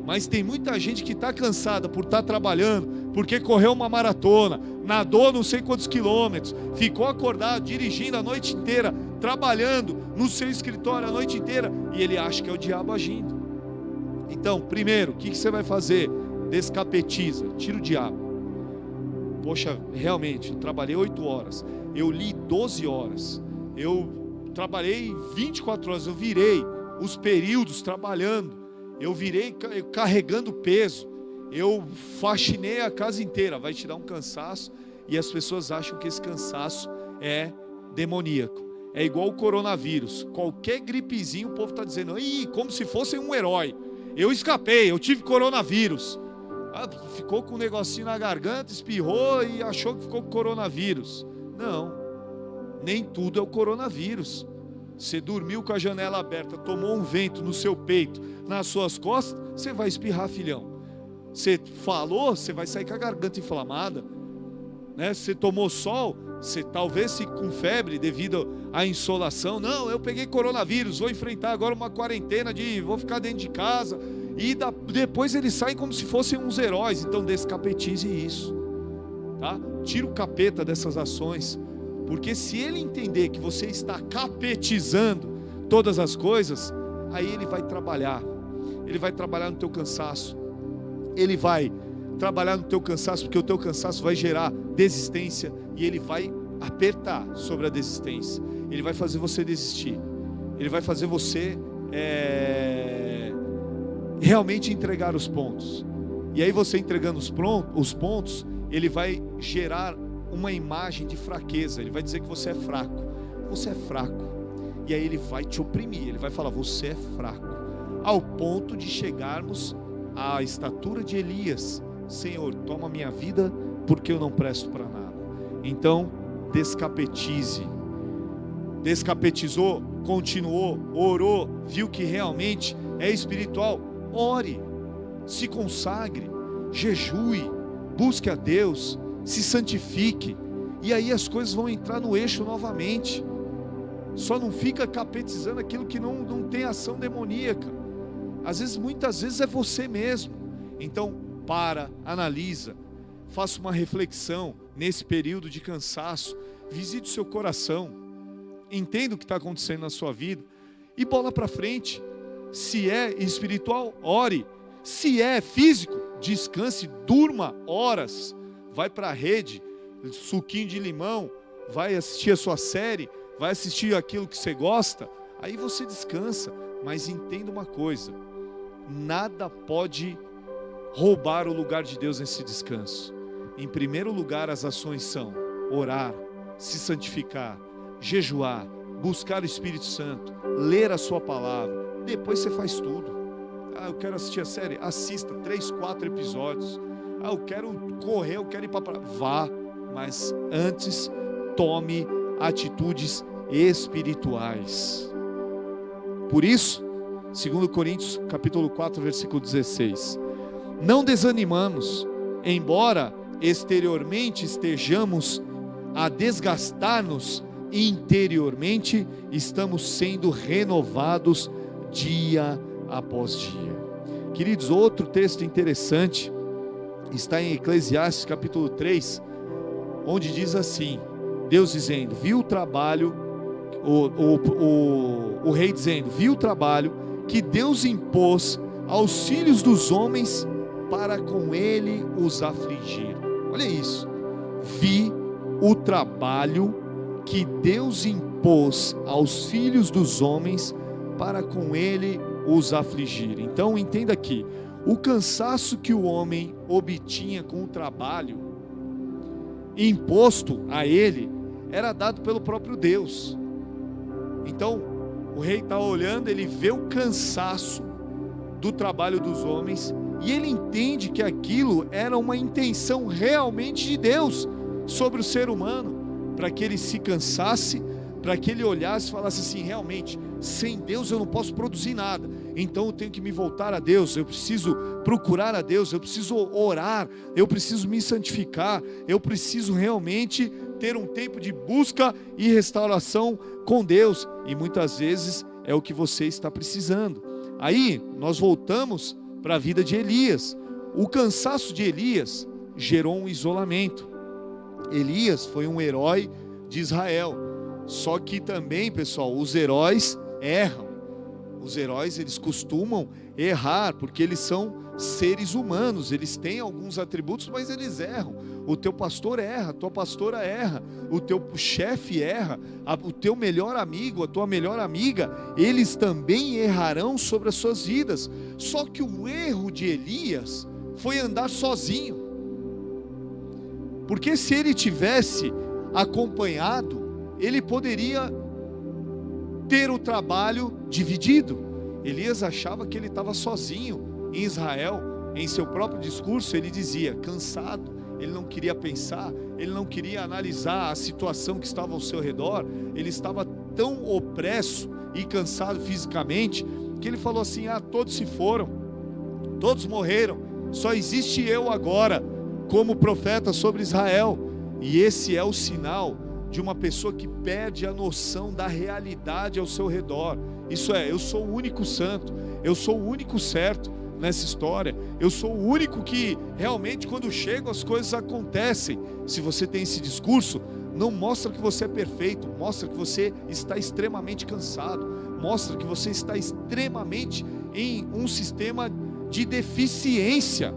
Mas tem muita gente que está cansada por estar trabalhando, porque correu uma maratona, nadou não sei quantos quilômetros, ficou acordado, dirigindo a noite inteira, trabalhando no seu escritório a noite inteira, e ele acha que é o diabo agindo. Então, primeiro, o que você vai fazer? Descapetiza, tira o diabo. Poxa, realmente, eu trabalhei 8 horas, eu li 12 horas, eu trabalhei 24 horas, eu virei os períodos trabalhando, eu virei carregando peso, eu faxinei a casa inteira. Vai te dar um cansaço, e as pessoas acham que esse cansaço é demoníaco. É igual o coronavírus. Qualquer gripezinho o povo está dizendo, como se fosse um herói. Eu escapei, eu tive coronavírus. Ficou com um negocinho na garganta, espirrou e achou que ficou com coronavírus. Não, nem tudo é o coronavírus. Você dormiu com a janela aberta, tomou um vento no seu peito, nas suas costas, você vai espirrar, filhão. Você falou, você vai sair com a garganta inflamada, né? Você tomou sol, você talvez fique com febre devido à insolação. Não, eu peguei coronavírus, vou enfrentar agora uma quarentena vou ficar dentro de casa. E depois eles saem como se fossem uns heróis. Então descapetize isso, tá? Tira o capeta dessas ações. Porque se ele entender que você está capetizando todas as coisas, aí ele vai trabalhar. Ele vai trabalhar no teu cansaço. Ele vai trabalhar no teu cansaço, porque o teu cansaço vai gerar desistência, e ele vai apertar sobre a desistência. Ele vai fazer você desistir. Ele vai fazer você realmente entregar os pontos. E aí você entregando os pontos, ele vai gerar uma imagem de fraqueza. Ele vai dizer que você é fraco. Você é fraco. E aí ele vai te oprimir. Ele vai falar, você é fraco. Ao ponto de chegarmos à estatura de Elias. Senhor, toma minha vida, porque eu não presto para nada. Então, descapetize. Descapetizou, continuou, orou, viu que realmente é espiritual. Ore, se consagre, jejue, busque a Deus, se santifique, e aí as coisas vão entrar no eixo novamente. Só não fica capetizando aquilo que não tem ação demoníaca. Às vezes, muitas vezes é você mesmo. Então, analisa, faça uma reflexão nesse período de cansaço, visite o seu coração, entenda o que está acontecendo na sua vida e bola para frente. Se é espiritual, ore. Se é físico, descanse, durma horas, vai para a rede, suquinho de limão, vai assistir a sua série, vai assistir aquilo que você gosta, aí você descansa. Mas entenda uma coisa, nada pode roubar o lugar de Deus nesse descanso. Em primeiro lugar, as ações são orar, se santificar, jejuar, buscar o Espírito Santo, ler a sua palavra. Depois você faz tudo. Eu quero assistir a série, assista 3, 4 episódios. Eu quero correr, eu quero ir para praia. Vá, mas antes tome atitudes espirituais. Por isso, 2 Coríntios capítulo 4, versículo 16. Não desanimamos, embora exteriormente estejamos a desgastar-nos, interiormente estamos sendo renovados dia após dia. Queridos, outro texto interessante está em Eclesiastes capítulo 3, onde diz assim, Deus dizendo, viu o trabalho, o rei dizendo, viu o trabalho que Deus impôs aos filhos dos homens para com ele os afligir. Olha isso, vi o trabalho que Deus impôs aos filhos dos homens para com ele os afligir. Então entenda aqui, o cansaço que o homem obtinha com o trabalho imposto a ele, era dado pelo próprio Deus. Então o rei está olhando, ele vê o cansaço do trabalho dos homens, e ele entende que aquilo era uma intenção realmente de Deus sobre o ser humano, para que ele se cansasse, para que ele olhasse e falasse assim, realmente, sem Deus eu não posso produzir nada, então eu tenho que me voltar a Deus, eu preciso procurar a Deus, eu preciso orar, eu preciso me santificar, eu preciso realmente ter um tempo de busca e restauração com Deus, e muitas vezes é o que você está precisando. Aí nós voltamos para a vida de Elias. O cansaço de Elias gerou um isolamento. Elias foi um herói de Israel, só que também, pessoal, os heróis erram. Os heróis, eles costumam errar, porque eles são seres humanos, eles têm alguns atributos, mas eles erram. O teu pastor erra, a tua pastora erra, o teu chefe erra, o teu melhor amigo, a tua melhor amiga, eles também errarão sobre as suas vidas. Só que o erro de Elias foi andar sozinho, porque se ele tivesse acompanhado, ele poderia ter o trabalho dividido. Elias achava que ele estava sozinho em Israel. Em seu próprio discurso ele dizia, cansado, ele não queria pensar, ele não queria analisar a situação que estava ao seu redor, ele estava tão opresso e cansado fisicamente, que ele falou assim, todos se foram, todos morreram, só existe eu agora, como profeta sobre Israel. E esse é o sinal de uma pessoa que perde a noção da realidade ao seu redor. Isso é, eu sou o único santo, eu sou o único certo nessa história, eu sou o único que realmente quando chego as coisas acontecem. Se você tem esse discurso, não mostra que você é perfeito, mostra que você está extremamente cansado, mostra que você está extremamente em um sistema de deficiência,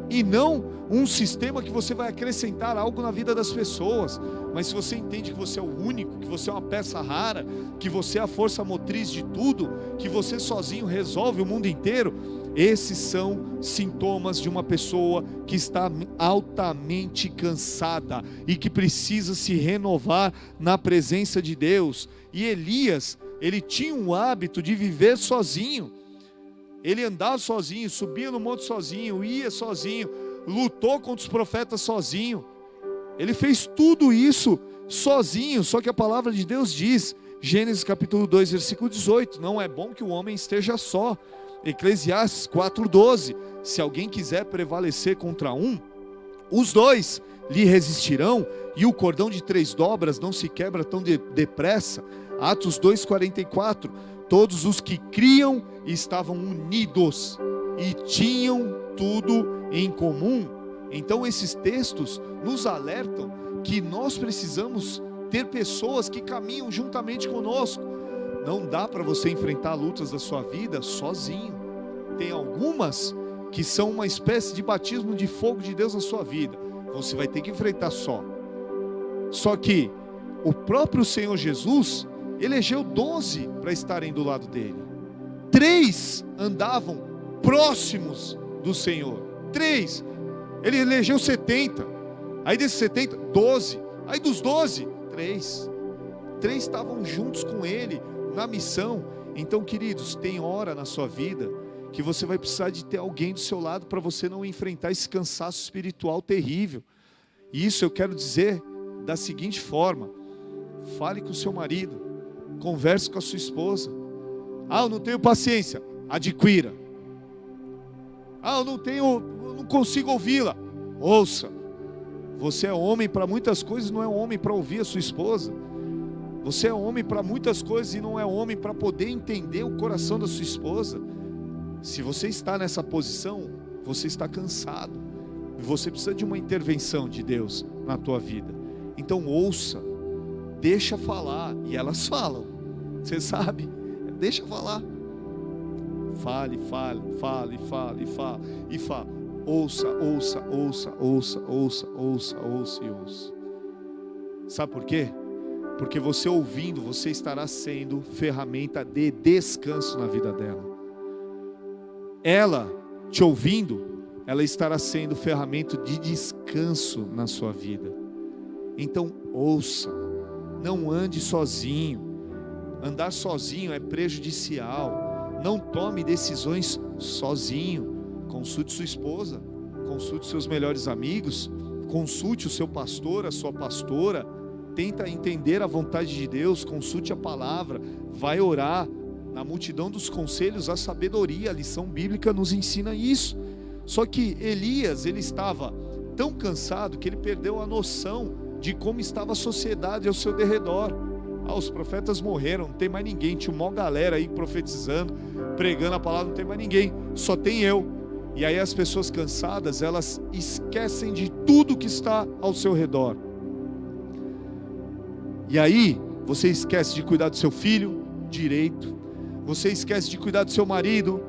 e não um sistema que você vai acrescentar algo na vida das pessoas. Mas se você entende que você é o único, que você é uma peça rara, que você é a força motriz de tudo, que você sozinho resolve o mundo inteiro, esses são sintomas de uma pessoa que está altamente cansada e que precisa se renovar na presença de Deus. E Elias, ele tinha um hábito de viver sozinho. Ele andava sozinho, subia no monte sozinho, ia sozinho, lutou contra os profetas sozinho. Ele fez tudo isso sozinho. Só que a palavra de Deus diz, Gênesis capítulo 2, versículo 18, não é bom que o homem esteja só. Eclesiastes 4:12, se alguém quiser prevalecer contra um, os dois lhe resistirão, e o cordão de 3 dobras não se quebra tão depressa. Atos 2:44, todos os que criam estavam unidos e tinham tudo em comum. Então esses textos nos alertam que nós precisamos ter pessoas que caminham juntamente conosco. Não dá para você enfrentar lutas da sua vida sozinho. Tem algumas que são uma espécie de batismo de fogo de Deus na sua vida. Você vai ter que enfrentar só. Só que o próprio Senhor Jesus elegeu 12 para estarem do lado dele. 3 andavam próximos do Senhor. 3. Ele elegeu 70. Aí desses 70, 12. Aí dos 12, 3 estavam juntos com ele na missão. Então, queridos, tem hora na sua vida que você vai precisar de ter alguém do seu lado para você não enfrentar esse cansaço espiritual terrível. E isso eu quero dizer da seguinte forma: fale com o seu marido, converse com a sua esposa. Eu não tenho paciência, adquira. Eu não consigo ouvi-la, ouça. Você é homem para muitas coisas, não é homem para ouvir a sua esposa. Você é homem para muitas coisas e não é homem para poder entender o coração da sua esposa. Se você está nessa posição, você está cansado. E você precisa de uma intervenção de Deus na tua vida. Então ouça, deixa falar. E elas falam, você sabe, deixa falar. Fale. Ouça. Sabe por quê? Porque você ouvindo, você estará sendo ferramenta de descanso na vida dela. Ela te ouvindo, ela estará sendo ferramenta de descanso na sua vida. Então ouça, não ande sozinho. Andar sozinho é prejudicial. Não tome decisões sozinho. Consulte sua esposa, consulte seus melhores amigos, consulte o seu pastor, a sua pastora. Tenta entender a vontade de Deus, consulte a palavra, vai orar. Na multidão dos conselhos, a sabedoria, a lição bíblica nos ensina isso. Só que Elias, ele estava tão cansado que ele perdeu a noção de como estava a sociedade ao seu derredor. Os profetas morreram, não tem mais ninguém. Tinha uma galera aí profetizando, pregando a palavra, não tem mais ninguém, só tem eu. E aí as pessoas cansadas, elas esquecem de tudo que está ao seu redor. E aí você esquece de cuidar do seu filho direito, você esquece de cuidar do seu marido,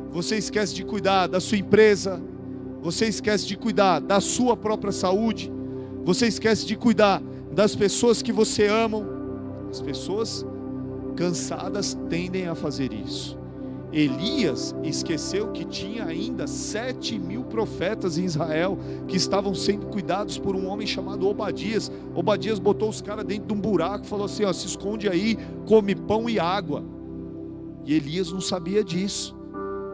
você esquece de cuidar da sua empresa, você esquece de cuidar da sua própria saúde, você esquece de cuidar das pessoas que você ama. As pessoas cansadas tendem a fazer isso. Elias esqueceu que tinha ainda 7.000 profetas em Israel que estavam sendo cuidados por um homem chamado Obadias. Obadias botou os caras dentro de um buraco e falou assim: se esconde aí, come pão e água. E Elias não sabia disso,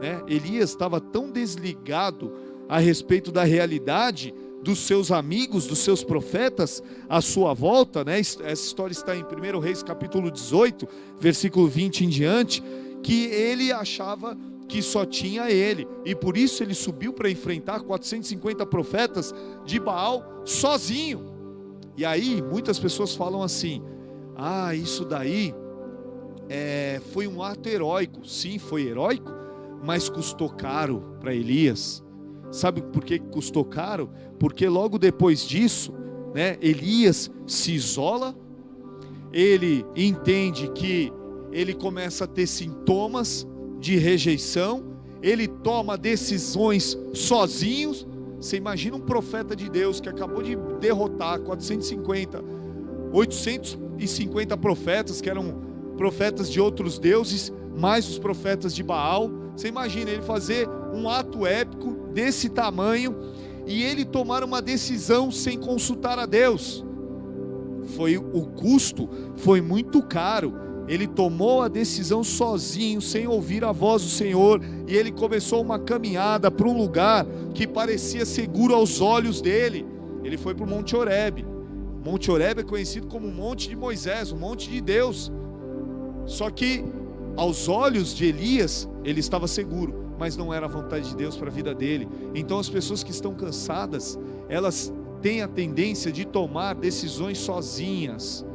né? Elias estava tão desligado a respeito da realidade dos seus amigos, dos seus profetas à sua volta, né? Essa história está em 1 Reis capítulo 18, versículo 20 em diante, que ele achava que só tinha ele, e por isso ele subiu para enfrentar 450 profetas de Baal sozinho. E aí muitas pessoas falam assim: isso daí foi um ato heróico. Sim, foi heróico, mas custou caro para Elias. Sabe por que custou caro? Porque logo depois disso, né, Elias se isola, ele entende que ele começa a ter sintomas de rejeição, ele toma decisões sozinhos. Você imagina um profeta de Deus que acabou de derrotar 850 profetas, que eram profetas de outros deuses, mais os profetas de Baal. Você imagina ele fazer um ato épico desse tamanho e ele tomar uma decisão sem consultar a Deus. O custo foi muito caro. Ele tomou a decisão sozinho, sem ouvir a voz do Senhor, e ele começou uma caminhada para um lugar que parecia seguro aos olhos dele. Ele foi para o Monte Horebe. Monte Horebe é conhecido como o Monte de Moisés, o Monte de Deus. Só que aos olhos de Elias, ele estava seguro, mas não era a vontade de Deus para a vida dele. Então as pessoas que estão cansadas, elas têm a tendência de tomar decisões sozinhas.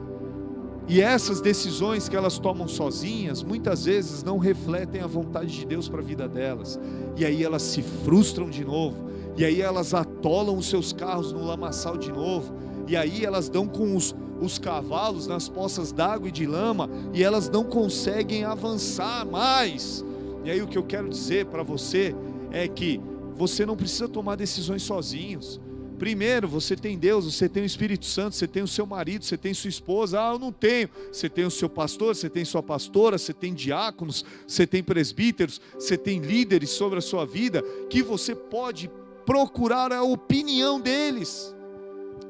E essas decisões que elas tomam sozinhas, muitas vezes não refletem a vontade de Deus para a vida delas. E aí elas se frustram de novo. e aí elas atolam os seus carros no lamaçal de novo, e aí elas dão com os cavalos nas poças d'água e de lama, e elas não conseguem avançar mais. E aí o que eu quero dizer para você é que você não precisa tomar decisões sozinhos. Primeiro, você tem Deus, você tem o Espírito Santo, você tem o seu marido, você tem sua esposa. Ah, eu não tenho. Você tem o seu pastor, você tem sua pastora, você tem diáconos, você tem presbíteros, você tem líderes sobre a sua vida, que você pode procurar a opinião deles.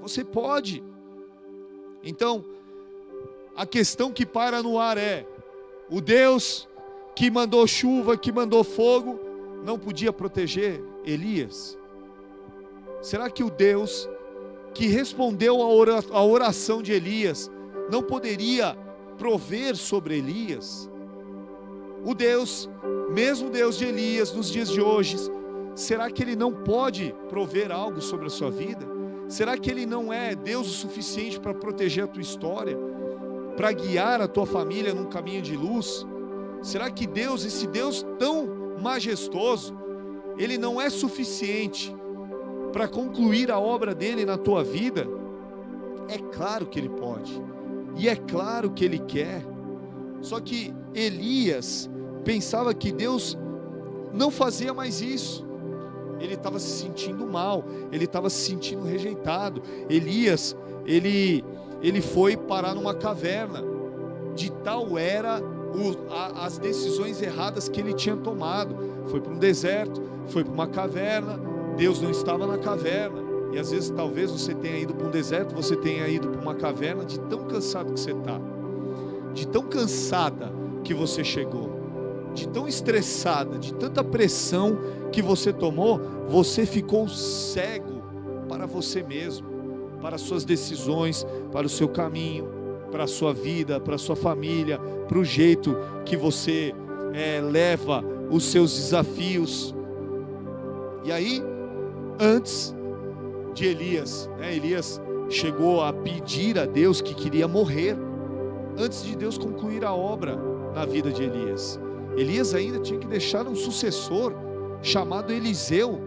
Você pode. Então, a questão que para no ar é: o Deus que mandou chuva, que mandou fogo, não podia proteger Elias? Será que o Deus que respondeu a oração de Elias não poderia prover sobre Elias? O Deus, mesmo Deus de Elias nos dias de hoje, será que Ele não pode prover algo sobre a sua vida? Será que Ele não é Deus o suficiente para proteger a tua história, para guiar a tua família num caminho de luz? Será que Deus, esse Deus tão majestoso, Ele não é suficiente para concluir a obra dele na tua vida? É claro que Ele pode, e é claro que Ele quer. Só que Elias pensava que Deus não fazia mais isso. Ele estava se sentindo mal, ele estava se sentindo rejeitado. Elias, ele foi parar numa caverna, de tal era as decisões erradas que ele tinha tomado. Foi para um deserto, foi para uma caverna. Deus não estava na caverna. E às vezes talvez você tenha ido para um deserto, você tenha ido para uma caverna, de tão cansado que você está, de tão cansada que você chegou, de tão estressada, de tanta pressão que você tomou, você ficou cego para você mesmo, para as suas decisões, para o seu caminho, para a sua vida, para a sua família, para o jeito que você leva os seus desafios. E aí, antes de Elias, Elias chegou a pedir a Deus que queria morrer, antes de Deus concluir a obra na vida de Elias. Elias ainda tinha que deixar um sucessor chamado Eliseu.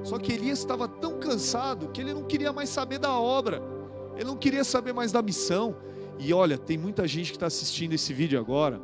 Só que Elias estava tão cansado que ele não queria mais saber da obra, ele não queria saber mais da missão. E olha, tem muita gente que está assistindo esse vídeo agora,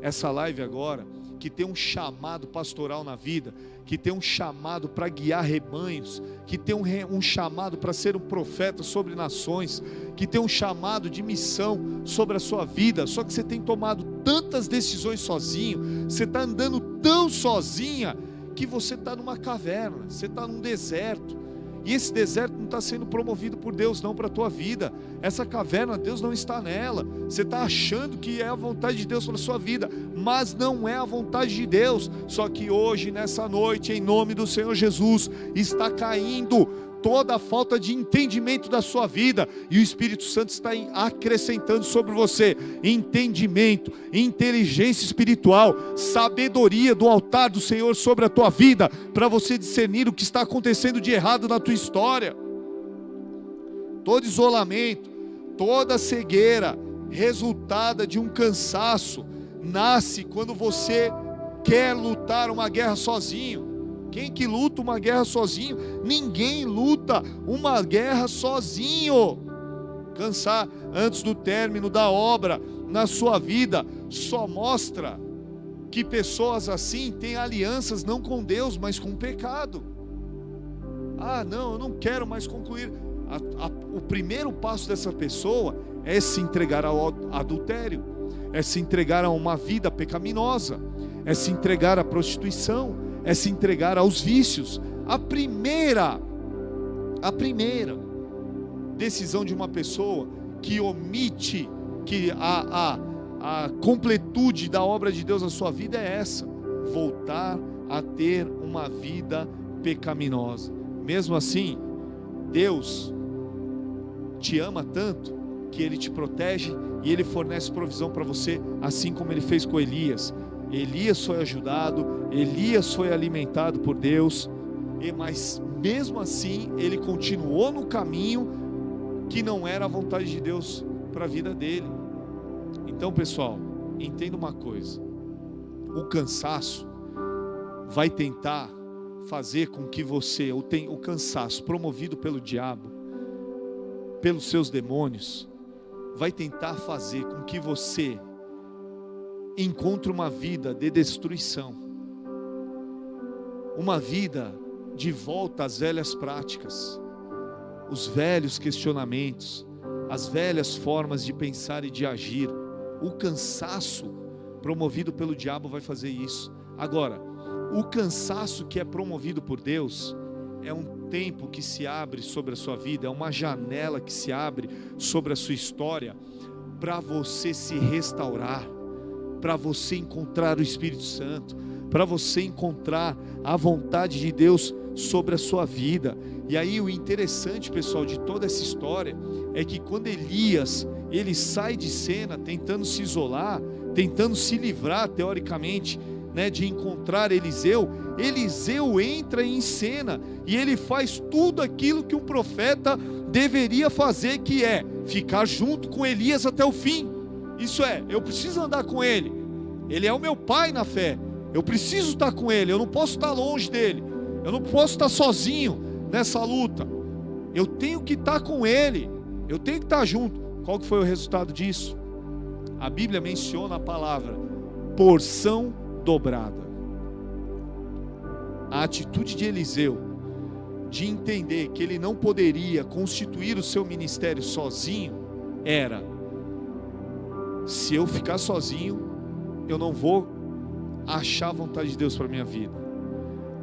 essa live agora, que tem um chamado pastoral na vida, que tem um chamado para guiar rebanhos, que tem um chamado para ser um profeta sobre nações, que tem um chamado de missão sobre a sua vida. Só que você tem tomado tantas decisões sozinho, você está andando tão sozinha, que você está numa caverna, você está num deserto. E esse deserto não está sendo promovido por Deus não para a tua vida. Essa caverna, Deus não está nela. Você está achando que é a vontade de Deus para a sua vida, mas não é a vontade de Deus. Só que hoje, nessa noite, em nome do Senhor Jesus, está caindo toda a falta de entendimento da sua vida, e o Espírito Santo está acrescentando sobre você entendimento, inteligência espiritual, sabedoria do altar do Senhor sobre a tua vida, para você discernir o que está acontecendo de errado na tua história. Todo isolamento, toda cegueira resultada de um cansaço nasce quando você quer lutar uma guerra sozinho. Quem que luta uma guerra sozinho? Ninguém luta uma guerra sozinho. Cansar antes do término da obra na sua vida só mostra que pessoas assim têm alianças não com Deus, mas com o pecado. Ah, não, eu não quero mais concluir. O primeiro passo dessa pessoa é se entregar ao adultério, é se entregar a uma vida pecaminosa, é se entregar à prostituição, é se entregar aos vícios. A primeira decisão de uma pessoa que omite que a completude da obra de Deus na sua vida é essa: voltar a ter uma vida pecaminosa. Mesmo assim, Deus te ama tanto que Ele te protege e Ele fornece provisão para você, assim como Ele fez com Elias. Elias foi ajudado, Elias foi alimentado por Deus, mas mesmo assim ele continuou no caminho que não era a vontade de Deus para a vida dele. Então, pessoal, entenda uma coisa: o cansaço vai tentar fazer com que você, o cansaço promovido pelo diabo, pelos seus demônios, vai tentar fazer com que você encontre uma vida de destruição, uma vida de volta às velhas práticas, os velhos questionamentos, as velhas formas de pensar e de agir. O cansaço promovido pelo diabo vai fazer isso. Agora, o cansaço que é promovido por Deus é um tempo que se abre sobre a sua vida, é uma janela que se abre sobre a sua história, para você se restaurar, para você encontrar o Espírito Santo, para você encontrar a vontade de Deus sobre a sua vida. E aí o interessante, pessoal, de toda essa história é que quando Elias, ele sai de cena tentando se isolar, tentando se livrar teoricamente, de encontrar Eliseu, Eliseu entra em cena e ele faz tudo aquilo que um profeta deveria fazer, que é ficar junto com Elias até o fim. Isso é, eu preciso andar com ele, ele é o meu pai na fé, eu preciso estar com ele, eu não posso estar longe dele, eu não posso estar sozinho nessa luta, eu tenho que estar com ele, eu tenho que estar junto. Qual que foi o resultado disso? A Bíblia menciona a palavra porção dobrada. A atitude de Eliseu de entender que ele não poderia constituir o seu ministério sozinho era: se eu ficar sozinho, eu não vou achar a vontade de Deus para a minha vida,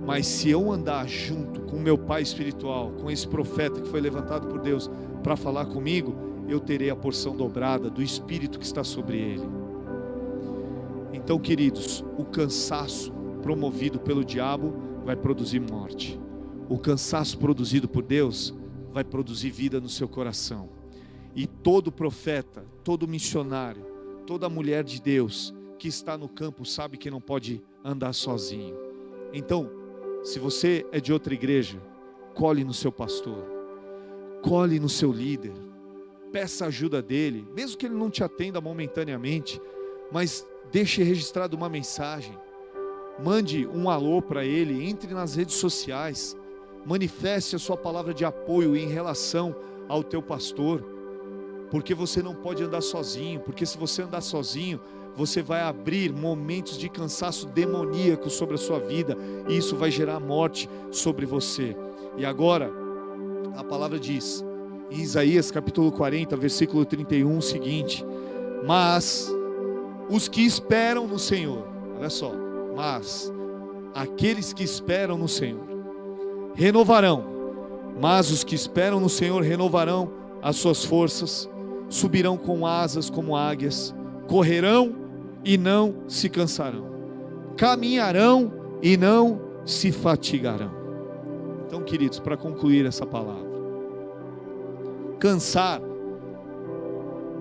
mas se eu andar junto com o meu pai espiritual, com esse profeta que foi levantado por Deus para falar comigo, eu terei a porção dobrada do Espírito que está sobre ele. Então, queridos, o cansaço promovido pelo diabo vai produzir morte. O cansaço produzido por Deus vai produzir vida no seu coração. E todo profeta, todo missionário, toda mulher de Deus que está no campo sabe que não pode andar sozinho. Então, se você é de outra igreja, cole no seu pastor, cole no seu líder, peça ajuda dele, mesmo que ele não te atenda momentaneamente, mas deixe registrado uma mensagem, mande um alô para ele, entre nas redes sociais, manifeste a sua palavra de apoio em relação ao teu pastor, porque você não pode andar sozinho, porque se você andar sozinho, você vai abrir momentos de cansaço demoníaco sobre a sua vida, e isso vai gerar morte sobre você. E agora, a palavra diz, em Isaías capítulo 40, versículo 31, o seguinte: mas os que esperam no Senhor, olha só, mas aqueles que esperam no Senhor renovarão, mas os que esperam no Senhor renovarão as suas forças, subirão com asas como águias, correrão e não se cansarão, caminharão e não se fatigarão. Então, queridos, para concluir essa palavra, cansar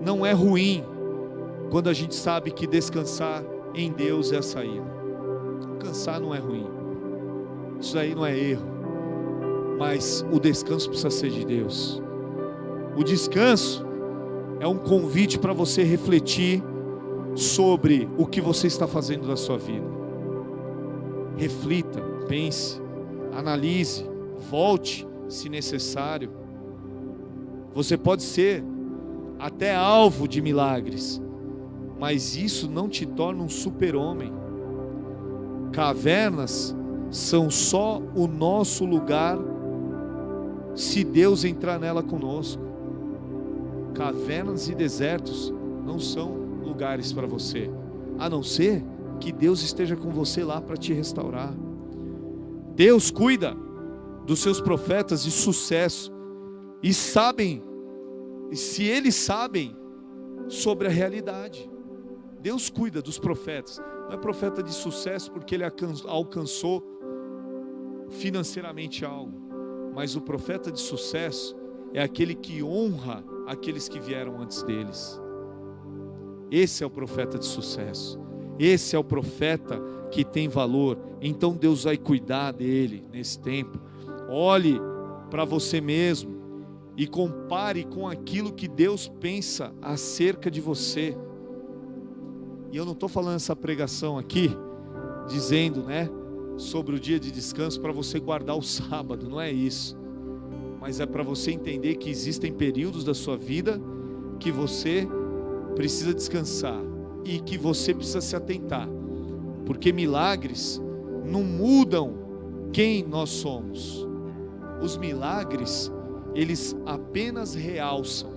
não é ruim quando a gente sabe que descansar em Deus é a saída. Cansar não é ruim, isso aí não é erro, mas o descanso precisa ser de Deus. O descanso é um convite para você refletir sobre o que você está fazendo da sua vida. Reflita, pense, analise, volte se necessário. Você pode ser até alvo de milagres, mas isso não te torna um super-homem. Cavernas são só o nosso lugar se Deus entrar nela conosco. Cavernas e desertos não são lugares para você, a não ser que Deus esteja com você lá para te restaurar. Deus cuida dos seus profetas de sucesso, e sabem, se eles sabem sobre a realidade. Deus cuida dos profetas. Não é profeta de sucesso porque ele alcançou financeiramente algo, mas o profeta de sucesso é aquele que honra aqueles que vieram antes deles. Esse é o profeta de sucesso, esse é o profeta que tem valor. Então Deus vai cuidar dele nesse tempo. Olhe para você mesmo e compare com aquilo que Deus pensa acerca de você. E eu não estou falando essa pregação aqui dizendo, sobre o dia de descanso para você guardar o sábado, não é isso. Mas é para você entender que existem períodos da sua vida que você precisa descansar e que você precisa se atentar, porque milagres não mudam quem nós somos. Os milagres, eles apenas realçam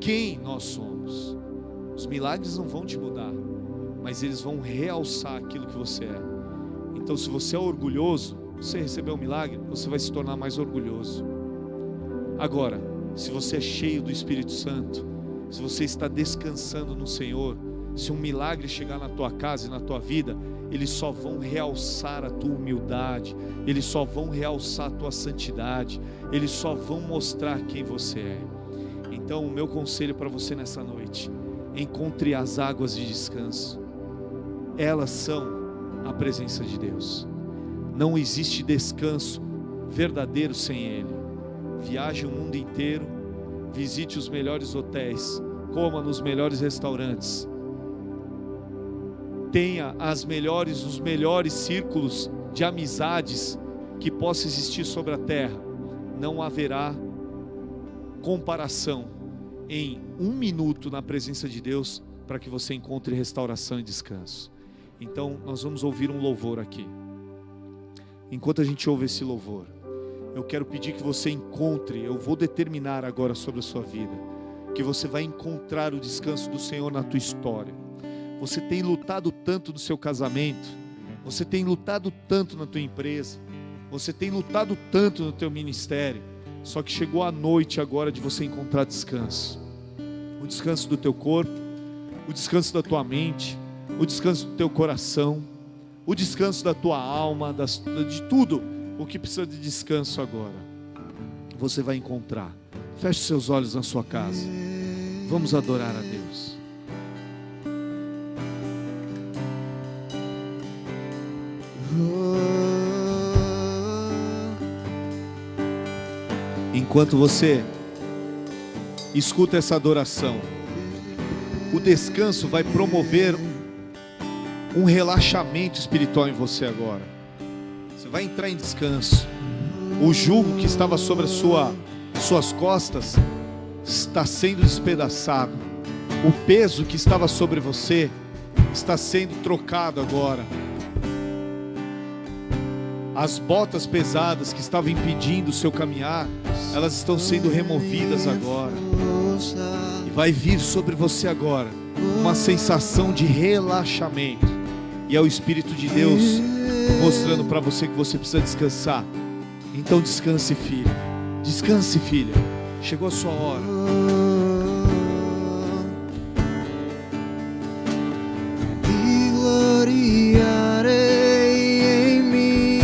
quem nós somos. Os milagres não vão te mudar, mas eles vão realçar aquilo que você é. Então, se você é orgulhoso, você recebeu um milagre, você vai se tornar mais orgulhoso. Agora, se você é cheio do Espírito Santo, se você está descansando no Senhor, se um milagre chegar na tua casa e na tua vida, eles só vão realçar a tua humildade, eles só vão realçar a tua santidade, eles só vão mostrar quem você é. Então, o meu conselho para você nessa noite: encontre as águas de descanso. Elas são a presença de Deus. Não existe descanso verdadeiro sem Ele. Viaje o mundo inteiro, visite os melhores hotéis, coma nos melhores restaurantes, tenha os melhores círculos de amizades que possa existir sobre a terra. Não haverá comparação em 1 minuto na presença de Deus para que você encontre restauração e descanso. Então nós vamos ouvir um louvor aqui. Enquanto a gente ouve esse louvor, eu quero pedir que você encontre, eu vou determinar agora sobre a sua vida, que você vai encontrar o descanso do Senhor na tua história. Você tem lutado tanto no seu casamento, você tem lutado tanto na tua empresa, você tem lutado tanto no teu ministério, só que chegou a noite agora de você encontrar descanso. O descanso do teu corpo, o descanso da tua mente, o descanso do teu coração, o descanso da tua alma, de tudo o que precisa de descanso agora. Você vai encontrar. Feche seus olhos na sua casa. Vamos adorar a Deus. Enquanto você escuta essa adoração, o descanso vai promover um relaxamento espiritual em você agora. Você vai entrar em descanso. O jugo que estava sobre suas costas está sendo despedaçado. O peso que estava sobre você está sendo trocado agora. As botas pesadas que estavam impedindo o seu caminhar, elas estão sendo removidas agora. E vai vir sobre você agora uma sensação de relaxamento. E é o Espírito de Deus mostrando para você que você precisa descansar. Então descanse, filho. Descanse, filha. Chegou a sua hora. Me gloriarei em mim,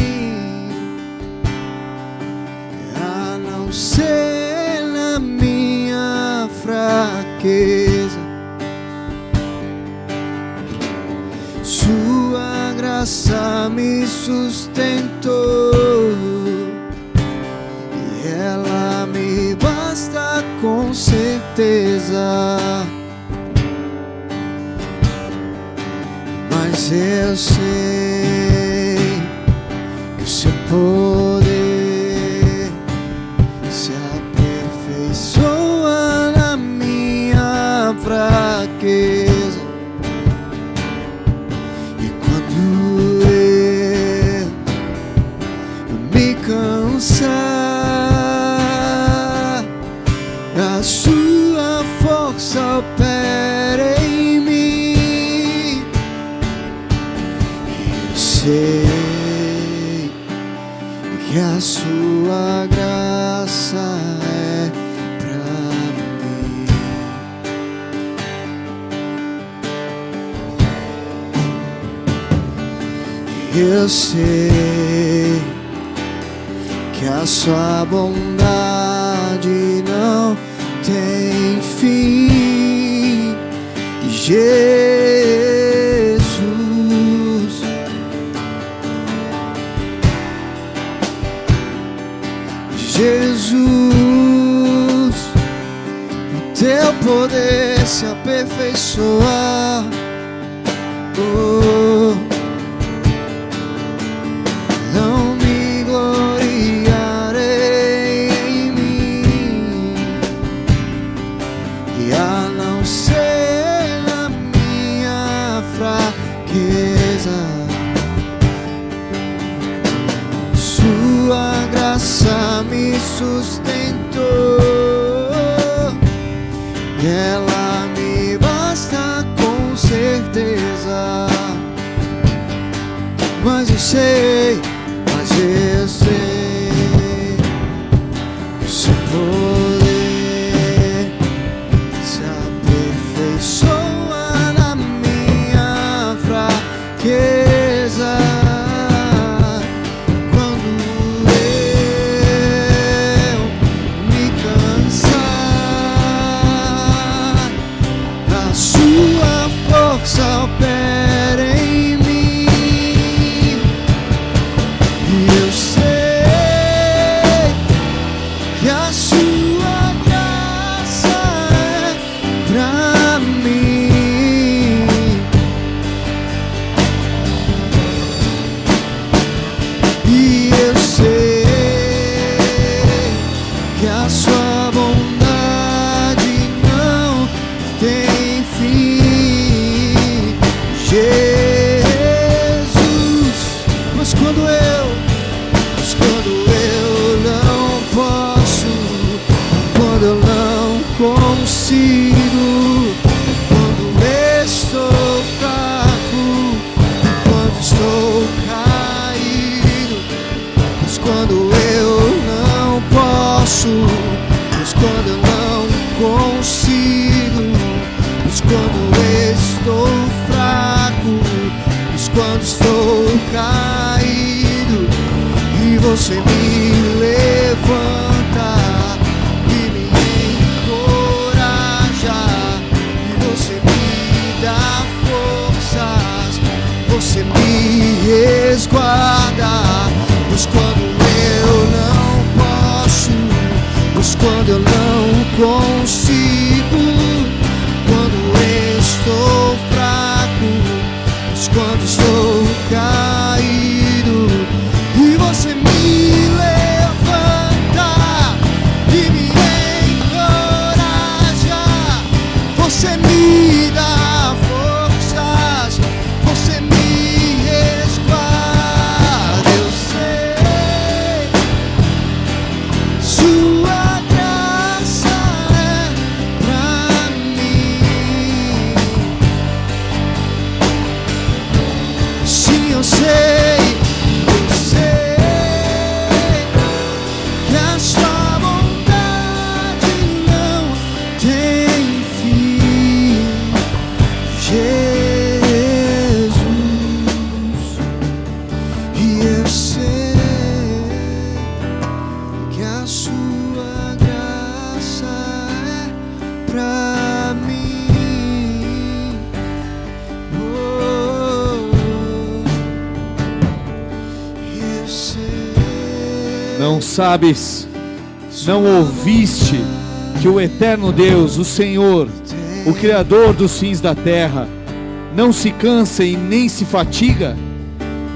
a não ser na minha fraqueza. Sua graça me sustentou, e ela me basta com certeza. Mas eu sei que o seu poder se aperfeiçoa na minha fraqueza. E quando eu me cansar, a sua força opera em mim. Eu sei que a sua graça é pra mim. Eu sei que a sua bondade não tem fim. Jesus, Jesus, o teu poder se aperfeiçoa. Oh, me sustentou, ela me basta com certeza. Mas eu sei que o seu poder se aperfeiçoa na minha fraqueza. Quando eu me cansar, a sua força opera em mim. E eu sei que a sua graça é pra mim. E eu sei que a sua bondade não tem fim, Jesus. Mas quando eu não posso, quando eu não consigo, quando estou fraco e quando estou caído, mas quando eu não posso, mas quando eu não consigo, mas quando estou fraco, mas quando estou caído, e você me levanta e me encoraja, e você me dá forças, você me resguarda. Mas quando eu não posso, mas quando eu não consigo, quando estou fraco, mas quando estou caído, e você me levanta e me encoraja, você me dá forças, você me resguarda. Eu sei, sua graça é pra mim. Sim, eu sei. Que a sua bondade não tem fim, Jesus. E eu sei que a sua graça é pra mim. Eu sei. Não sabes, não ouviste que o eterno Deus, o Senhor, o Criador dos fins da terra, não se cansa e nem se fatiga?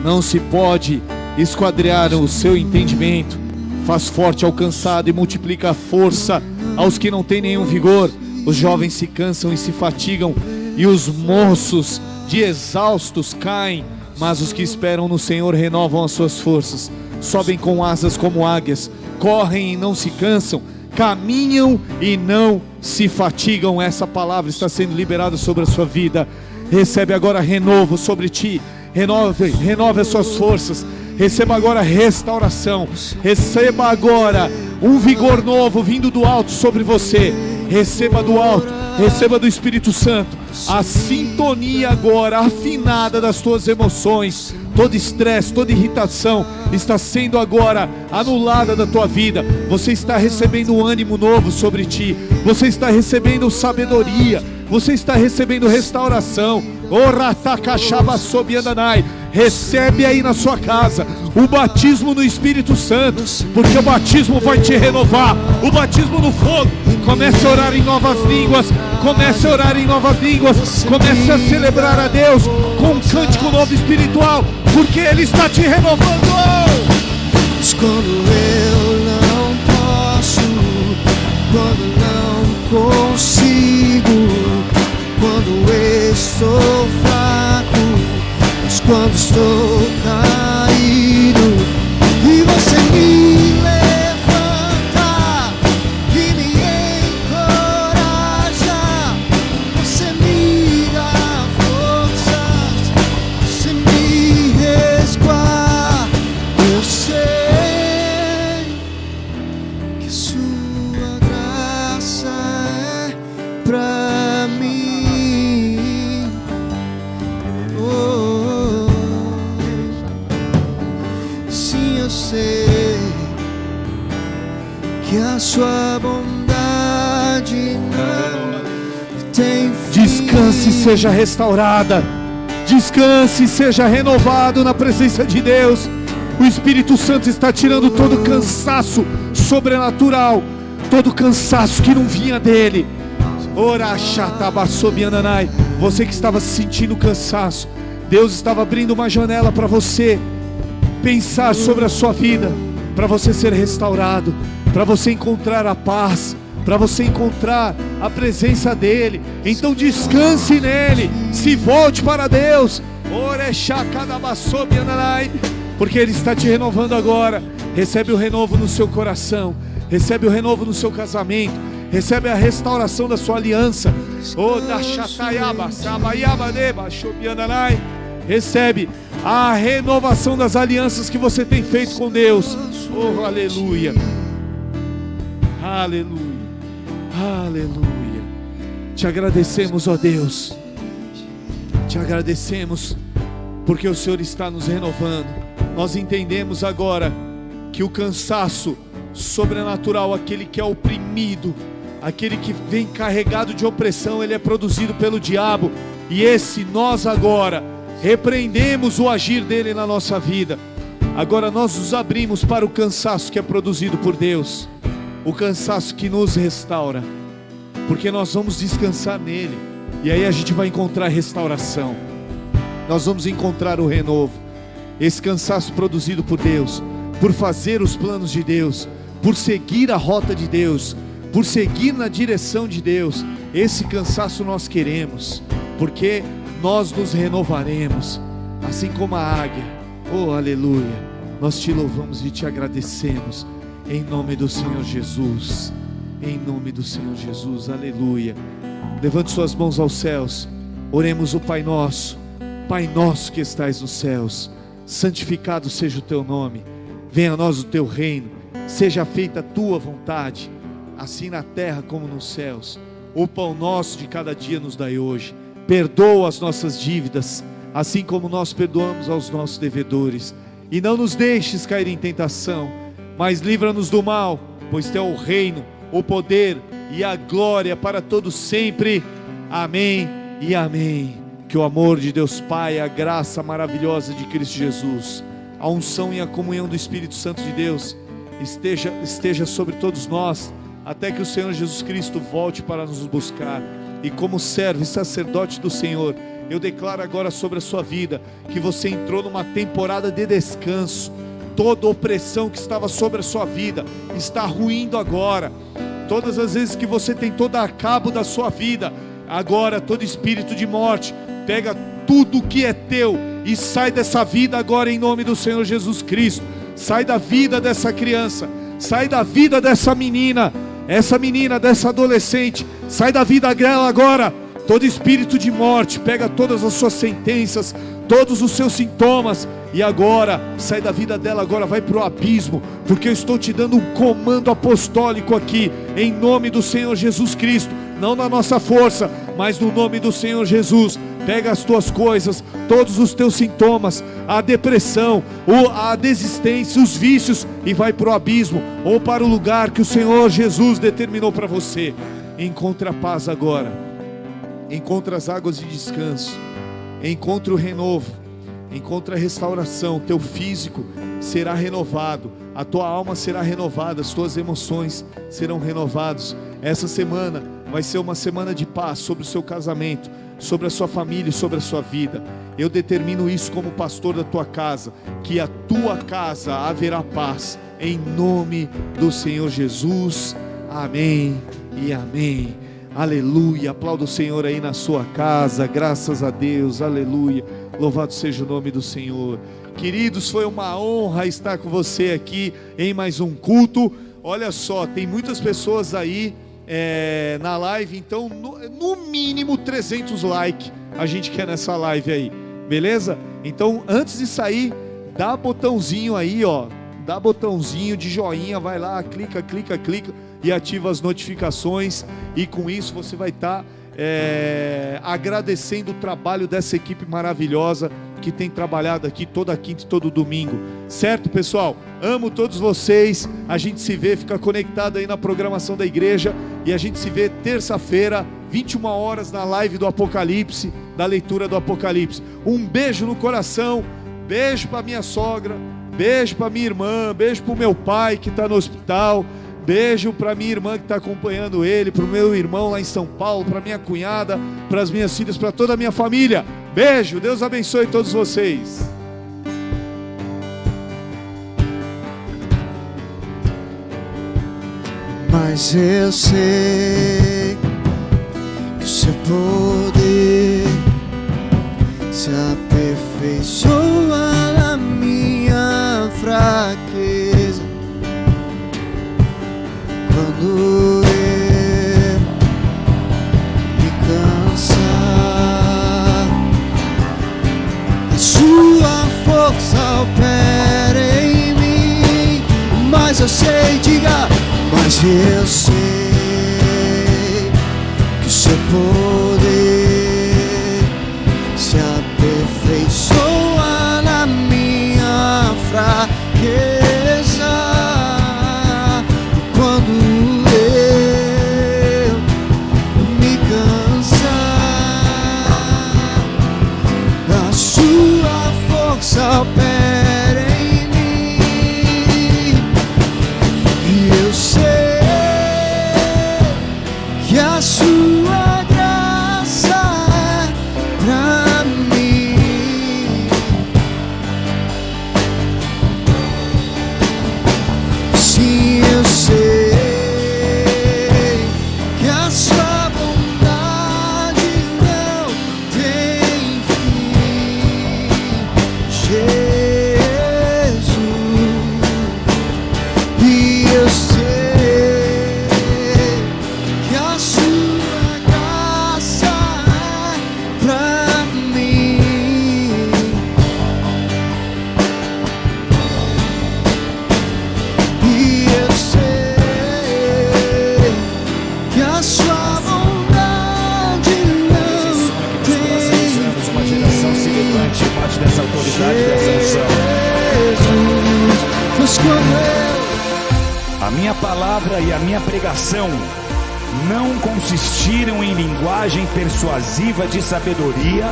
Não se pode esquadrear o seu entendimento. Faz forte ao cansado e multiplica a força aos que não têm nenhum vigor. Os jovens se cansam e se fatigam, e os moços de exaustos caem, mas os que esperam no Senhor renovam as suas forças. Sobem com asas como águias, correm e não se cansam, caminham e não se fatigam. Essa palavra está sendo liberada sobre a sua vida. Recebe agora renovo sobre ti. Renove as suas forças. Receba agora restauração. Receba agora um vigor novo vindo do alto sobre você. Receba do alto, receba do Espírito Santo a sintonia agora afinada das tuas emoções. Todo estresse, toda irritação está sendo agora anulada da tua vida. Você está recebendo um ânimo novo sobre ti. Você está recebendo sabedoria. Você está recebendo restauração. Recebe aí na sua casa o batismo no Espírito Santo, porque o batismo vai te renovar. O batismo no fogo. Comece a orar em novas línguas. Comece a orar em novas línguas. Comece a celebrar a Deus com um cântico novo espiritual, porque Ele está te renovando. Mas quando eu não posso, quando não consigo, quando estou fraco, mas quando estou caído, e você me levanta descanse e seja restaurada. Descanse e seja renovado na presença de Deus. O Espírito Santo está tirando todo cansaço sobrenatural, todo cansaço que não vinha dele. Você que estava se sentindo cansaço, Deus estava abrindo uma janela para você pensar sobre a sua vida, para você ser restaurado, para você encontrar a paz, para você encontrar a presença dele. Então descanse nele, se volte para Deus, porque ele está te renovando agora. Recebe o renovo no seu coração, recebe o renovo no seu casamento, recebe a restauração da sua aliança. Recebe a renovação das alianças que você tem feito com Deus. Oh, aleluia, aleluia, aleluia. Te agradecemos, ó Deus, te agradecemos porque o Senhor está nos renovando. Nós entendemos agora que o cansaço sobrenatural, aquele que é oprimido, aquele que vem carregado de opressão, ele é produzido pelo diabo. E esse nós agora repreendemos o agir dele na nossa vida. Agora nós nos abrimos para o cansaço que é produzido por Deus, o cansaço que nos restaura, porque nós vamos descansar nele. E aí a gente vai encontrar restauração, nós vamos encontrar o renovo. Esse cansaço produzido por Deus, por fazer os planos de Deus, por seguir a rota de Deus, por seguir na direção de Deus, esse cansaço nós queremos, porque nós nos renovaremos, assim como a águia. Oh, aleluia. Nós te louvamos e te agradecemos, em nome do Senhor Jesus, em nome do Senhor Jesus, aleluia. Levante suas mãos aos céus, oremos o Pai Nosso. Pai nosso que estais nos céus, santificado seja o teu nome, venha a nós o teu reino, seja feita a tua vontade, assim na terra como nos céus. O pão nosso de cada dia nos dai hoje. Perdoa as nossas dívidas, assim como nós perdoamos aos nossos devedores, e não nos deixes cair em tentação, mas livra-nos do mal, pois teu é o reino, o poder e a glória para todos sempre. Amém e amém. Que o amor de Deus Pai, a graça maravilhosa de Cristo Jesus, a unção e a comunhão do Espírito Santo de Deus esteja sobre todos nós, até que o Senhor Jesus Cristo volte para nos buscar. E como servo e sacerdote do Senhor, eu declaro agora sobre a sua vida, que você entrou numa temporada de descanso. Toda opressão que estava sobre a sua vida está ruindo agora. Todas as vezes que você tentou dar cabo da sua vida, agora todo espírito de morte, pega tudo que é teu e sai dessa vida agora em nome do Senhor Jesus Cristo. Sai da vida dessa criança, sai da vida dessa menina, dessa adolescente, sai da vida dela agora. Todo espírito de morte, pega todas as suas sentenças, todos os seus sintomas, e agora, sai da vida dela agora, vai para o abismo, porque eu estou te dando um comando apostólico aqui, em nome do Senhor Jesus Cristo, não na nossa força, mas no nome do Senhor Jesus. Pega as tuas coisas, todos os teus sintomas, a depressão, a desistência, os vícios, e vai para o abismo, ou para o lugar que o Senhor Jesus determinou para você. Encontra a paz agora, encontra as águas de descanso, encontra o renovo, encontra a restauração. Teu físico será renovado, a tua alma será renovada, as tuas emoções serão renovadas. Essa semana vai ser uma semana de paz sobre o seu casamento, sobre a sua família e sobre a sua vida. Eu determino isso como pastor da tua casa, que a tua casa haverá paz, em nome do Senhor Jesus. Amém e amém. Aleluia. Aplauda o Senhor aí na sua casa. Graças a Deus. Aleluia. Louvado seja o nome do Senhor. Queridos, foi uma honra estar com você aqui em mais um culto. Olha só, tem muitas pessoas aí na live, então no mínimo 300 likes a gente quer nessa live aí, beleza? Então antes de sair, dá botãozinho aí, ó, dá botãozinho de joinha, vai lá, clica e ativa as notificações, e com isso você vai estar agradecendo o trabalho dessa equipe maravilhosa que tem trabalhado aqui toda quinta e todo domingo. Certo, pessoal? Amo todos vocês. A gente se vê, fica conectado aí na programação da igreja. E a gente se vê terça-feira, 21 horas, na live do Apocalipse, da leitura do Apocalipse. Um beijo no coração. Beijo para minha sogra. Beijo para minha irmã. Beijo para o meu pai que está no hospital. Beijo para minha irmã que está acompanhando ele, para o meu irmão lá em São Paulo, para minha cunhada, para as minhas filhas, para toda a minha família. Beijo, Deus abençoe todos vocês. Mas eu sei que o seu poder se aperfeiçoa na minha fraqueza. Quando eu me cansar, a sua força opera em mim. Mas eu sei, diga, mas eu sei que o seu poder se aperfeiçoa na minha fraqueza. Quando eu me cansar, a sua força opera em mim. E eu sei que a sua graça é pra mim. Sim, eu sei que a sua bondade não tem fim, Jesus. E eu sei que a sua graça é pra mim. E eu sei que a sua bondade não tem Uma geração se levante debaixo dessa autoridade, dessa unção. Jesus. Mas quando A minha palavra e a minha pregação não consistiram em linguagem persuasiva de sabedoria,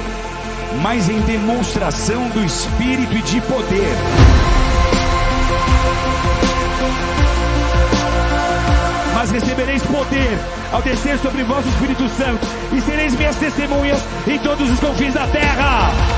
mas em demonstração do Espírito e de poder. Mas recebereis poder ao descer sobre vós o Espírito Santo, e sereis minhas testemunhas em todos os confins da terra.